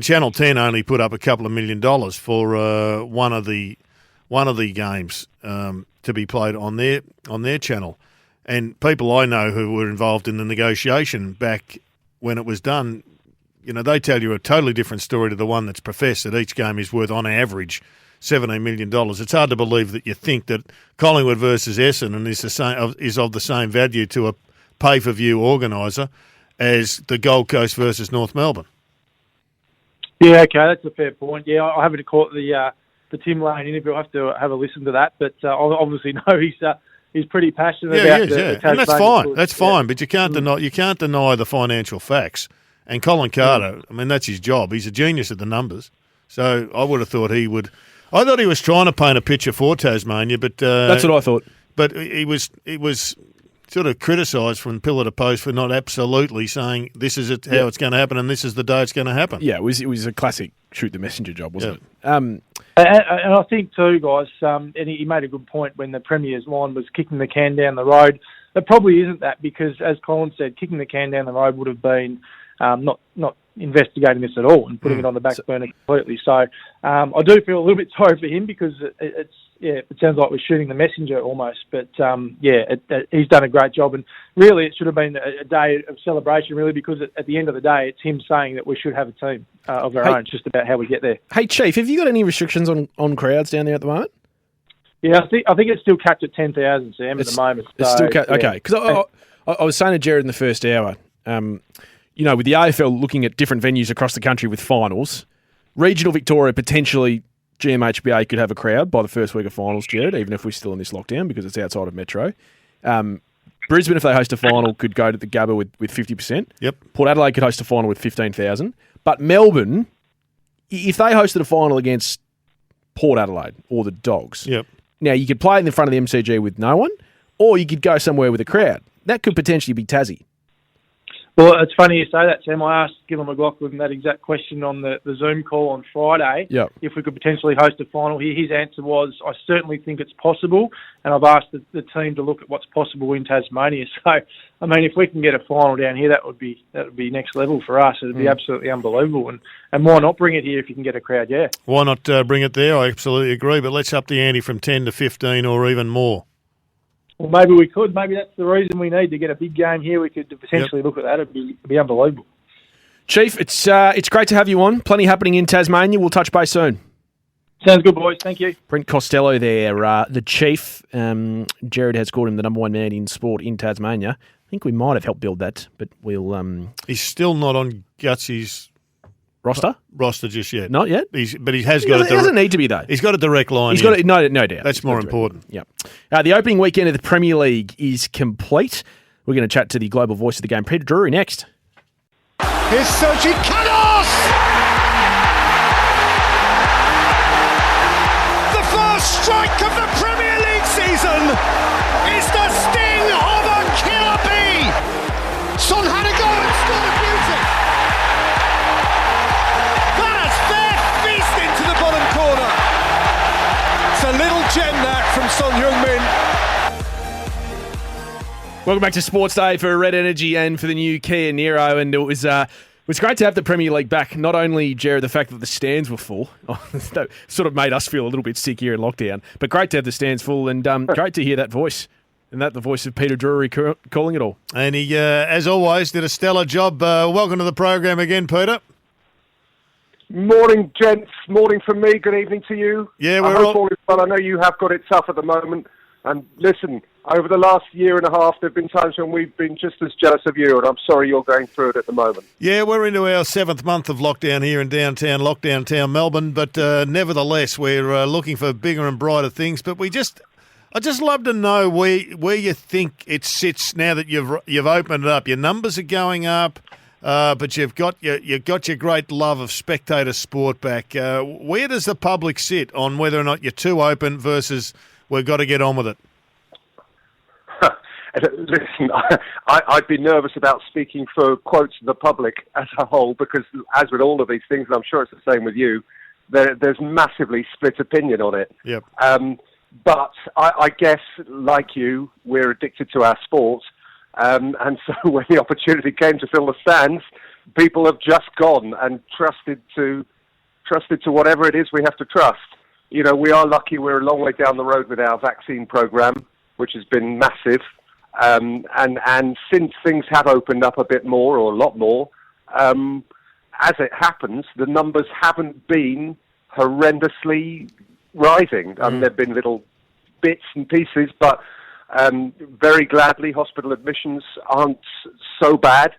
Channel 10 only put up a couple of $1 million for one of the games to be played on their channel. And people I know who were involved in the negotiation back when it was done, they tell you a totally different story to the one that's professed, that each game is worth, on average, $17 million. It's hard to believe that you think that Collingwood versus Essendon is of the same value to a pay-per-view organiser as the Gold Coast versus North Melbourne. Yeah, okay, that's a fair point. Yeah, I haven't caught the Tim Lane interview. I'll have to have a listen to that, but I obviously know he's pretty passionate about the and that's fine. That's fine, but you can't deny the financial facts. And Colin Carter, that's his job. He's a genius at the numbers. So I would have thought he would. I thought he was trying to paint a picture for Tasmania, but that's what I thought. But he was sort of criticised from pillar to post for not absolutely saying this is how it's going to happen and this is the day it's going to happen. Yeah, it was a classic shoot the messenger job, wasn't it? And I think too, guys, and he made a good point when the Premier's line was kicking the can down the road. It probably isn't that, because, as Colin said, kicking the can down the road would have been not investigating this at all and putting it on the back burner completely. So I do feel a little bit sorry for him, because it sounds like we're shooting the messenger almost. But he's done a great job, and really it should have been a day of celebration, really, because at the end of the day, it's him saying that we should have a team of our own. It's just about how we get there. Hey, Chief, have you got any restrictions on crowds down there at the moment? Yeah, I think it's still capped at 10,000, Sam, at the moment. It's still capped. Okay, because I was saying to Jared in the first hour, with the AFL looking at different venues across the country with finals, regional Victoria, potentially GMHBA could have a crowd by the first week of finals, Jared, even if we're still in this lockdown, because it's outside of Metro. Brisbane, if they host a final, could go to the Gabba with 50%. Yep. Port Adelaide could host a final with 15,000. But Melbourne, if they hosted a final against Port Adelaide or the Dogs, Yep. now you could play in the front of the MCG with no one, or you could go somewhere with a crowd. That could potentially be Tassie. Well, it's funny you say that, Sam. I asked Gillon McLaughlin that exact question on the Zoom call on Friday, if we could potentially host a final here. His answer was, I certainly think it's possible, and I've asked the team to look at what's possible in Tasmania. So, I mean, if we can get a final down here, that would be next level for us. It would be absolutely unbelievable. And why not bring it here if you can get a crowd, yeah. Why not bring it there? I absolutely agree, but let's up the ante from 10 to 15 or even more. Well, maybe we could. Maybe that's the reason we need to get a big game here. We could potentially look at that. It'd be unbelievable. Chief, it's great to have you on. Plenty happening in Tasmania. We'll touch base soon. Sounds good, boys. Thank you. Brent Costello there, the Chief. Jared has called him the number one man in sport in Tasmania. I think we might have helped build that, but we'll... He's still not on Gutsy's roster just yet. Not yet? He doesn't need to be, though. He's got a direct line. He's got no doubt. That's more important. Yeah. The opening weekend of the Premier League is complete. We're going to chat to the global voice of the game, Peter Drury, next. Here's Sergi Canos! The first strike of the Premier League season is the sting of a killer bee! Son had a go and scored a beauty! That has fair feast into the bottom corner. It's a little gem that from Son Heung-min. Welcome back to Sports Day for Red Energy and for the new Kia Niro, and it was great to have the Premier League back. Not only, Jared, the fact that the stands were full, that sort of made us feel a little bit sick here in lockdown, but great to have the stands full, and great to hear that voice, and that the voice of Peter Drury calling it all. And he, as always, did a stellar job. Welcome to the program again, Peter. Morning, gents. Morning from me. Good evening to you. Yeah, I hope all is well. I know you have got it tough at the moment, and listen, over the last year and a half, there have been times when we've been just as jealous of you, and I'm sorry you're going through it at the moment. Yeah, we're into our 7th month of lockdown here in downtown, lockdown town Melbourne, but nevertheless, we're looking for bigger and brighter things. But I just love to know where you think it sits now that you've opened it up. Your numbers are going up, but you've got your great love of spectator sport back. Where does the public sit on whether or not you're too open versus we've got to get on with it? Listen, I'd be nervous about speaking for, quotes, the public as a whole, because as with all of these things, and I'm sure it's the same with you, there's massively split opinion on it. Yep. But I guess, like you, we're addicted to our sport, and so when the opportunity came to fill the stands, people have just gone and trusted to whatever it is we have to trust. You know, we are lucky we're a long way down the road with our vaccine program, which has been massive. And since things have opened up a bit more, or a lot more, as it happens, the numbers haven't been horrendously rising. There have been little bits and pieces, but very gladly, hospital admissions aren't so bad.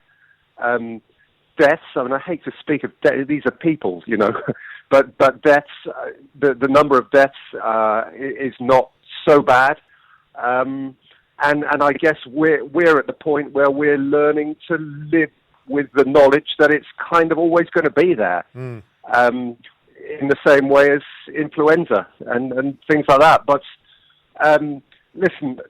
Deaths, I mean, I hate to speak of deaths, these are people, you know, but deaths, the number of deaths is not so bad. And I guess we're at the point where we're learning to live with the knowledge that it's kind of always going to be there, in the same way as influenza and things like that. But listen,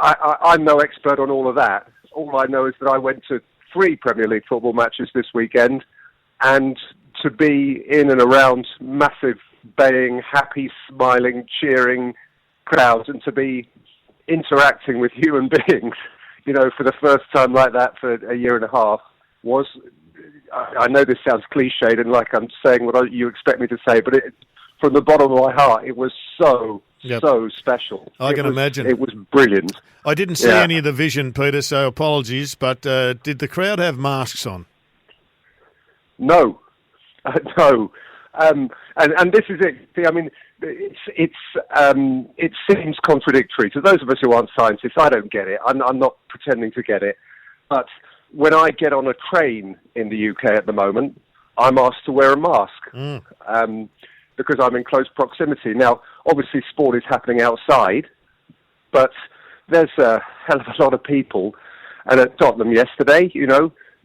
I'm no expert on all of that. All I know is that I went to 3 Premier League football matches this weekend, and to be in and around massive, baying, happy, smiling, cheering crowds, and to be interacting with human beings, you know, for the first time like that for a year and a half was, I know this sounds cliched and like I'm saying what you expect me to say, but from the bottom of my heart, it was so special. I can imagine. It was brilliant. I didn't see any of the vision, Peter, so apologies, but did the crowd have masks on? No. No. And this is it. See, I mean, it seems contradictory to those of us who aren't scientists. I don't get it. I'm not pretending to get it. But when I get on a train in the UK at the moment, I'm asked to wear a mask because I'm in close proximity. Now, obviously, sport is happening outside, but there's a hell of a lot of people. And at Tottenham yesterday,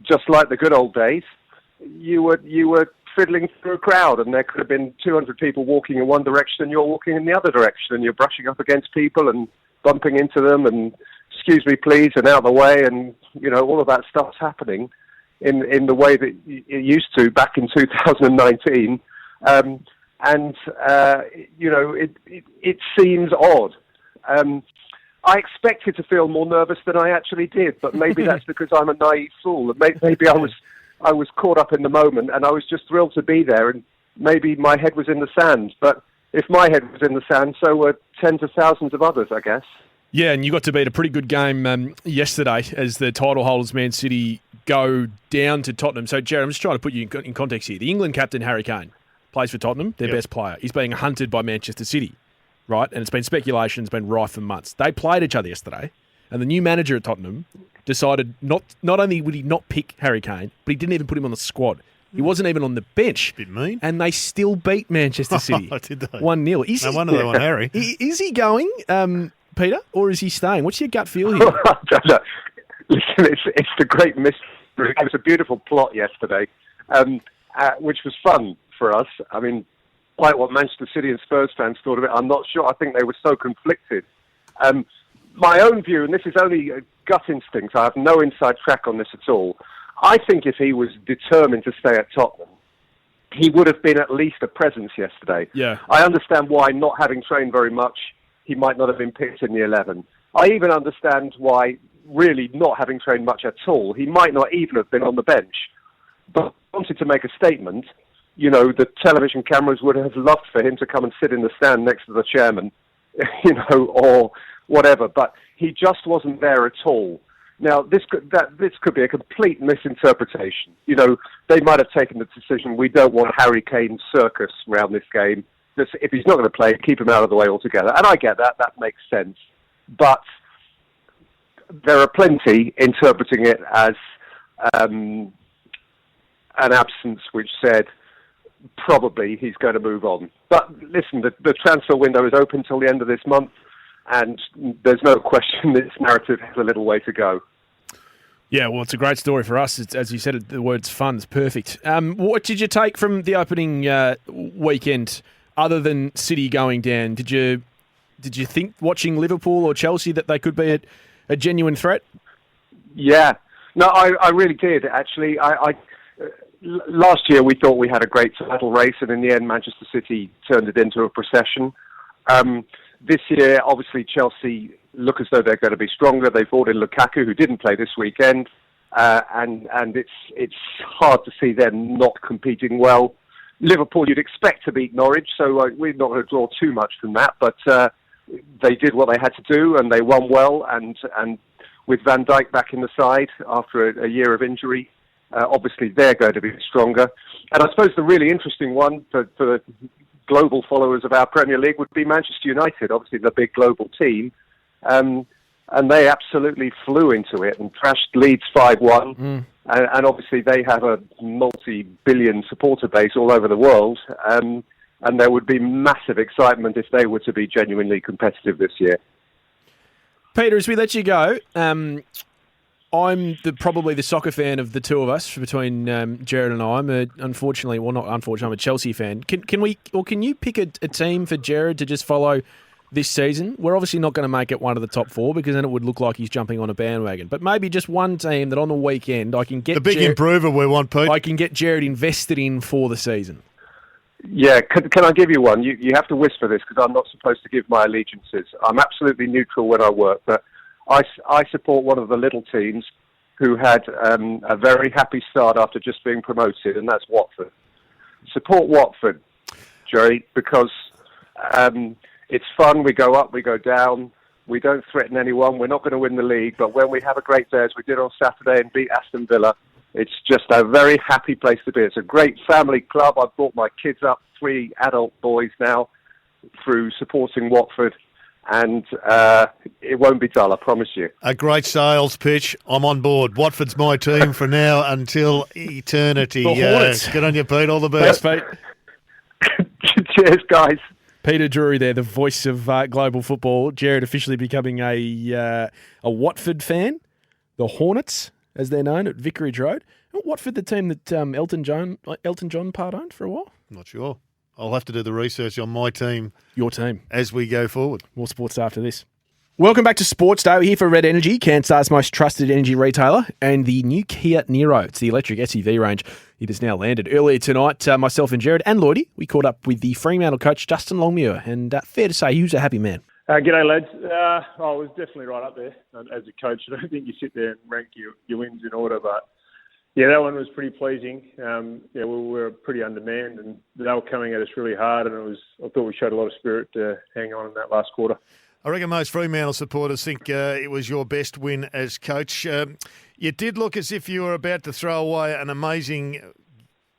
just like the good old days, you were fiddling through a crowd, and there could have been 200 people walking in one direction and you're walking in the other direction, and you're brushing up against people and bumping into them and excuse me please and out of the way, and all of that stuff's happening in the way that it used to back in 2019, it seems odd. I expected to feel more nervous than I actually did, but maybe that's because I'm a naive fool. Maybe I was caught up in the moment, and I was just thrilled to be there, and maybe my head was in the sand. But if my head was in the sand, so were tens of thousands of others, I guess. Yeah, and you got to beat a pretty good game yesterday as the title holders, Man City, go down to Tottenham. So, Jared, I'm just trying to put you in context here. The England captain, Harry Kane, plays for Tottenham, their best player. He's being hunted by Manchester City, right? And it's been speculation, it's been rife for months. They played each other yesterday, and the new manager at Tottenham decided not only would he not pick Harry Kane, but he didn't even put him on the squad. He wasn't even on the bench. Bit mean. And they still beat Manchester City. Did they? 1-0. No wonder they want Harry. Is he going, Peter, or is he staying? What's your gut feel here? Listen, it's the great mystery. It was a beautiful plot yesterday, which was fun for us. I mean, quite what Manchester City and Spurs fans thought of it, I'm not sure. I think they were so conflicted. My own view, and this is only a gut instinct, I have no inside track on this at all. I think if he was determined to stay at Tottenham, he would have been at least a presence yesterday. Yeah. I understand why, not having trained very much, he might not have been picked in the 11. I even understand why, really not having trained much at all, he might not even have been on the bench. But if he wanted to make a statement, the television cameras would have loved for him to come and sit in the stand next to the chairman, or whatever. But he just wasn't there at all. Now, this could be a complete misinterpretation. They might have taken the decision, we don't want Harry Kane's circus around this game. If he's not going to play, keep him out of the way altogether. And I get that. That makes sense. But there are plenty interpreting it as an absence which said probably he's going to move on. But listen, the transfer window is open till the end of this month, and there's no question this narrative has a little way to go. Yeah, well, it's a great story for us. It's, as you said, the word's fun. It's perfect. What did you take from the opening weekend, other than City going down? Did you think, watching Liverpool or Chelsea, that they could be a genuine threat? Yeah. No, I really did, actually. Last year we thought we had a great title race, and in the end Manchester City turned it into a procession. This year, obviously, Chelsea look as though they're going to be stronger. They brought in Lukaku, who didn't play this weekend, and it's hard to see them not competing well. Liverpool, you'd expect to beat Norwich, so we're not going to draw too much from that, but they did what they had to do, and they won well, and with Van Dijk back in the side after a year of injury, obviously they're going to be stronger. And I suppose the really interesting one for the global followers of our Premier League would be Manchester United, obviously the big global team. And they absolutely flew into it and thrashed Leeds 5-1. And obviously they have a multi-billion supporter base all over the world. And there would be massive excitement if they were to be genuinely competitive this year. Peter, as we let you go, I'm probably the soccer fan of the two of us, between Jared and I. I'm I'm a Chelsea fan. Can you pick a team for Jared to just follow this season? We're obviously not going to make it one of the top four, because then it would look like he's jumping on a bandwagon. But maybe just one team that on the weekend I can get the big improver we want, Pete. I can get Jared invested in for the season. Yeah, can I give you one? You have to whisper this, because I'm not supposed to give my allegiances. I'm absolutely neutral when I work, but I support one of the little teams who had a very happy start after just being promoted, and that's Watford. Support Watford, Jerry, because it's fun. We go up, we go down. We don't threaten anyone. We're not going to win the league, but when we have a great day, as we did on Saturday, and beat Aston Villa, it's just a very happy place to be. It's a great family club. I've brought my kids up, 3 adult boys now, through supporting Watford. And it won't be dull, I promise you. A great sales pitch. I'm on board. Watford's my team for now until eternity. The Hornets. Good on you, Pete. All the best. Thanks, Pete. Cheers, guys. Peter Drury there, the voice of global football. Jared officially becoming a Watford fan. The Hornets, as they're known, at Vicarage Road. Isn't Watford the team that Elton John part-owned for a while? Not sure. I'll have to do the research on my team. Your team. As we go forward. More sports after this. Welcome back to Sports Day. We're here for Red Energy, Canstar's most trusted energy retailer, and the new Kia Niro. It's the electric SUV range. It has now landed. Earlier tonight, myself and Jared and Lloydie, we caught up with the Fremantle coach, Justin Longmuir, and fair to say he was a happy man. G'day, lads. I was definitely right up there as a coach. I don't think you sit there and rank your wins in order, but yeah, that one was pretty pleasing. We were pretty undermanned, and they were coming at us really hard, and I thought we showed a lot of spirit to hang on in that last quarter. I reckon most Fremantle supporters think it was your best win as coach. You did look as if you were about to throw away an amazing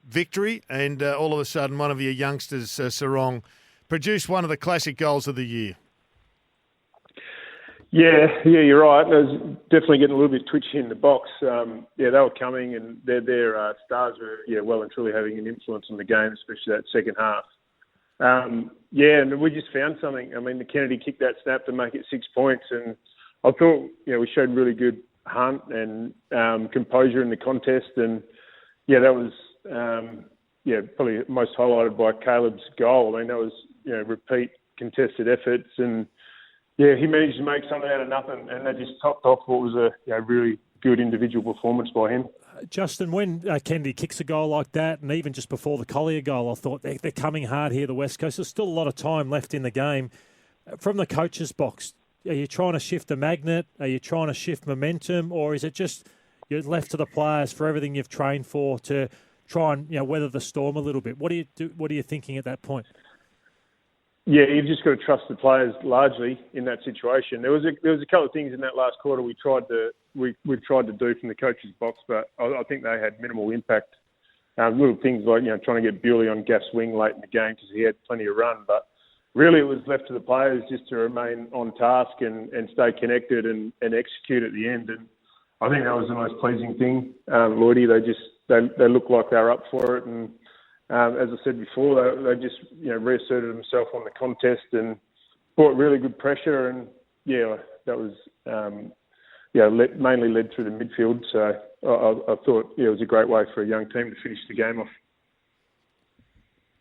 victory, and all of a sudden one of your youngsters, Sarong, produced one of the classic goals of the year. Yeah, you're right. I was definitely getting a little bit twitchy in the box. They were coming, and their stars were well and truly having an influence on the game, especially that second half. And we just found something. I mean, the Kennedy kicked that snap to make it 6 points, and I thought we showed really good hunt and composure in the contest, and that was probably most highlighted by Caleb's goal. I mean, that was repeat contested efforts, and he managed to make something out of nothing, and that just topped off what was a really good individual performance by him. Justin, when Kennedy kicks a goal like that, and even just before the Collier goal, I thought they're coming hard here, the West Coast. There's still a lot of time left in the game. From the coach's box, are you trying to shift the magnet? Are you trying to shift momentum? Or is it just you're left to the players for everything you've trained for to try and weather the storm a little bit? What are you thinking at that point? Yeah, you've just got to trust the players largely in that situation. There was a couple of things in that last quarter we tried to do from the coach's box, but I think they had minimal impact. Little things like trying to get Bewley on Gaff's wing late in the game because he had plenty of run, but really it was left to the players just to remain on task and stay connected and execute at the end. And I think that was the most pleasing thing. Lloydie, they looked like they were up for it, and as I said before, they just reasserted themselves on the contest and brought really good pressure, and that was mainly led through the midfield. So I thought it was a great way for a young team to finish the game off.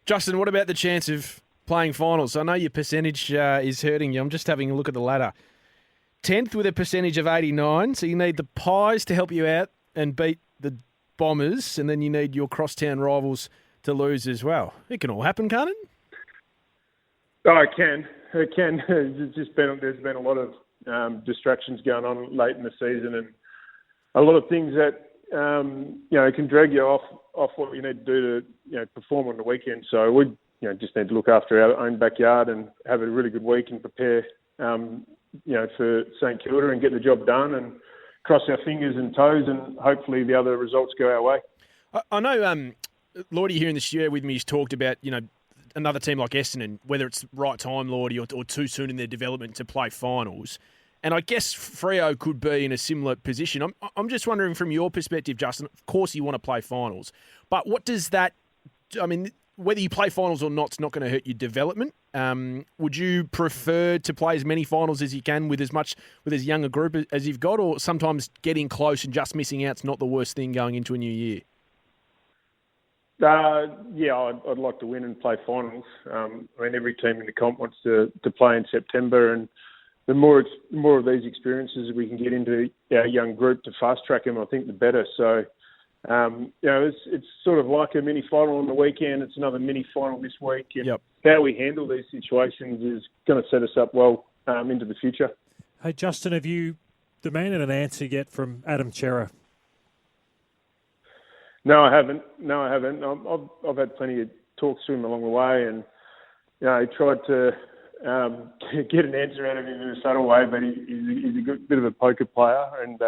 Justin, what about the chance of playing finals? I know your percentage is hurting you. I'm just having a look at the ladder. 10th with a percentage of 89, so you need the Pies to help you out and beat the Bombers, and then you need your crosstown rivals to lose as well. It can all happen, can't it? Oh, it can. It can. There's been a lot of distractions going on late in the season, and a lot of things that can drag you off what you need to do to perform on the weekend. So we just need to look after our own backyard and have a really good week and prepare for St Kilda and get the job done and cross our fingers and toes, and hopefully the other results go our way. I know Lloydie here in the studio with me has talked about, another team like Essendon, whether it's right time, Lloydie, or too soon in their development to play finals. And I guess Freo could be in a similar position. I'm just wondering from your perspective, Justin, of course you want to play finals, but what does that, whether you play finals or not, it's not going to hurt your development. Would you prefer to play as many finals as you can with as young a group as you've got, or sometimes getting close and just missing out's not the worst thing going into a new year? I'd like to win and play finals. Every team in the comp wants to play in September, and the more of these experiences we can get into our young group to fast track them, I think the better. So, it's sort of like a mini final on the weekend. It's another mini final this week. And how we handle these situations is going to set us up well into the future. Hey, Justin, have you demanded an answer yet from Adam Cerra? No, I haven't. I've had plenty of talks to him along the way, and he tried to get an answer out of him in a subtle way, but he's a good bit of a poker player and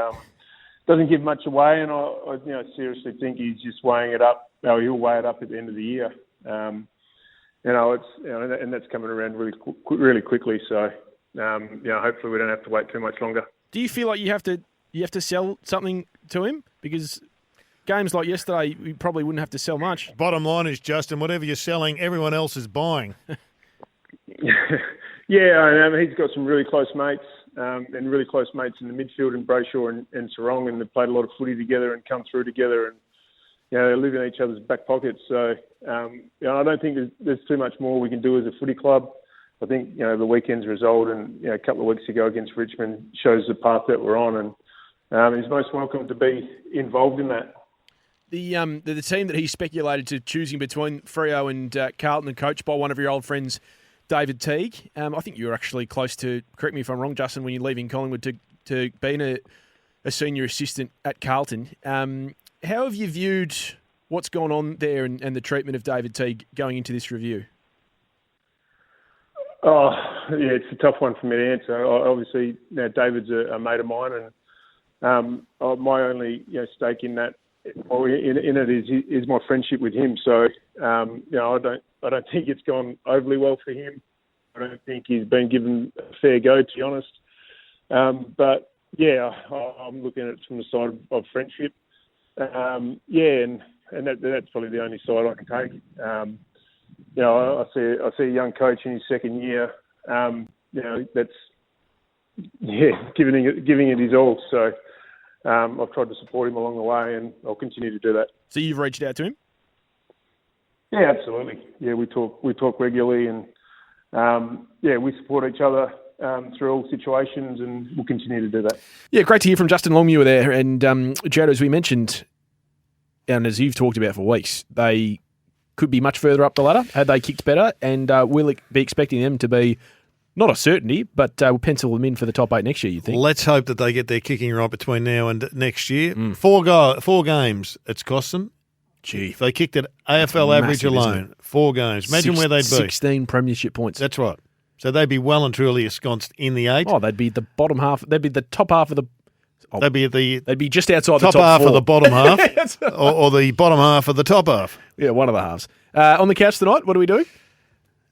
doesn't give much away. And I seriously think he's just weighing it up. He'll weigh it up at the end of the year. And that's coming around really quickly. So hopefully we don't have to wait too much longer. Do you feel like you have to sell something to him? Because games like yesterday, we probably wouldn't have to sell much. Bottom line is, Justin, whatever you're selling, everyone else is buying. Yeah, he's got some really close mates and really close mates in the midfield in Brayshaw and Sarong, and they've played a lot of footy together and come through together, and they live in each other's back pockets. So I don't think there's too much more we can do as a footy club. I think the weekend's result and a couple of weeks ago against Richmond shows the path that we're on, and he's most welcome to be involved in that. The team that he speculated to choosing between Freo and Carlton, and coached by one of your old friends, David Teague. I think you were actually close to, correct me if I'm wrong, Justin, when you're leaving Collingwood to being a senior assistant at Carlton. How have you viewed what's gone on there and the treatment of David Teague going into this review? Oh, yeah, it's a tough one for me to answer. Obviously, David's a mate of mine, and my only stake in that, or in it, is my friendship with him. So, I don't think it's gone overly well for him. I don't think he's been given a fair go, to be honest. But yeah, I'm looking at it from the side of friendship. And that's probably the only side I can take. I see a young coach in his second year. That's giving it his all. So I've tried to support him along the way, and I'll continue to do that. So you've reached out to him? Yeah, absolutely. Yeah, we talk regularly, and we support each other through all situations, and we'll continue to do that. Yeah, great to hear from Justin Longmuir there. And Jared, as we mentioned, and as you've talked about for weeks, they could be much further up the ladder had they kicked better, and we'll be expecting them to be not a certainty, but we'll pencil them in for the top 8 next year, you think? Let's hope that they get their kicking right between now and next year. 4 games it's cost them. Gee. If they kicked at AFL average alone, 4 games. Imagine where they'd be. 16 premiership points. That's right. So they'd be well and truly ensconced in the 8. Oh, they'd be the bottom half. They'd be the top half of the... Oh, they'd be just outside the top half 4. of the bottom half, or the bottom half of the top half. Yeah, one of the halves. On the couch tonight, what do we do?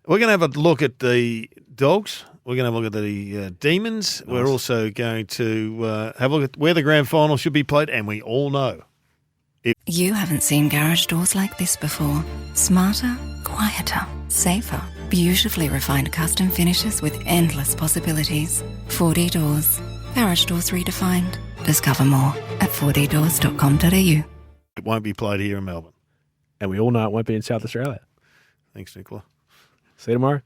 We're going to have a look at the Dogs. We're going to have a look at the Demons. Nice. We're also going to have a look at where the grand final should be played, and we all know. You haven't seen garage doors like this before. Smarter, quieter, safer. Beautifully refined custom finishes with endless possibilities. 4D Doors. Garage doors redefined. Discover more at 4ddoors.com.au. It won't be played here in Melbourne. And we all know it won't be in South Australia. Thanks, Nicola. See you tomorrow.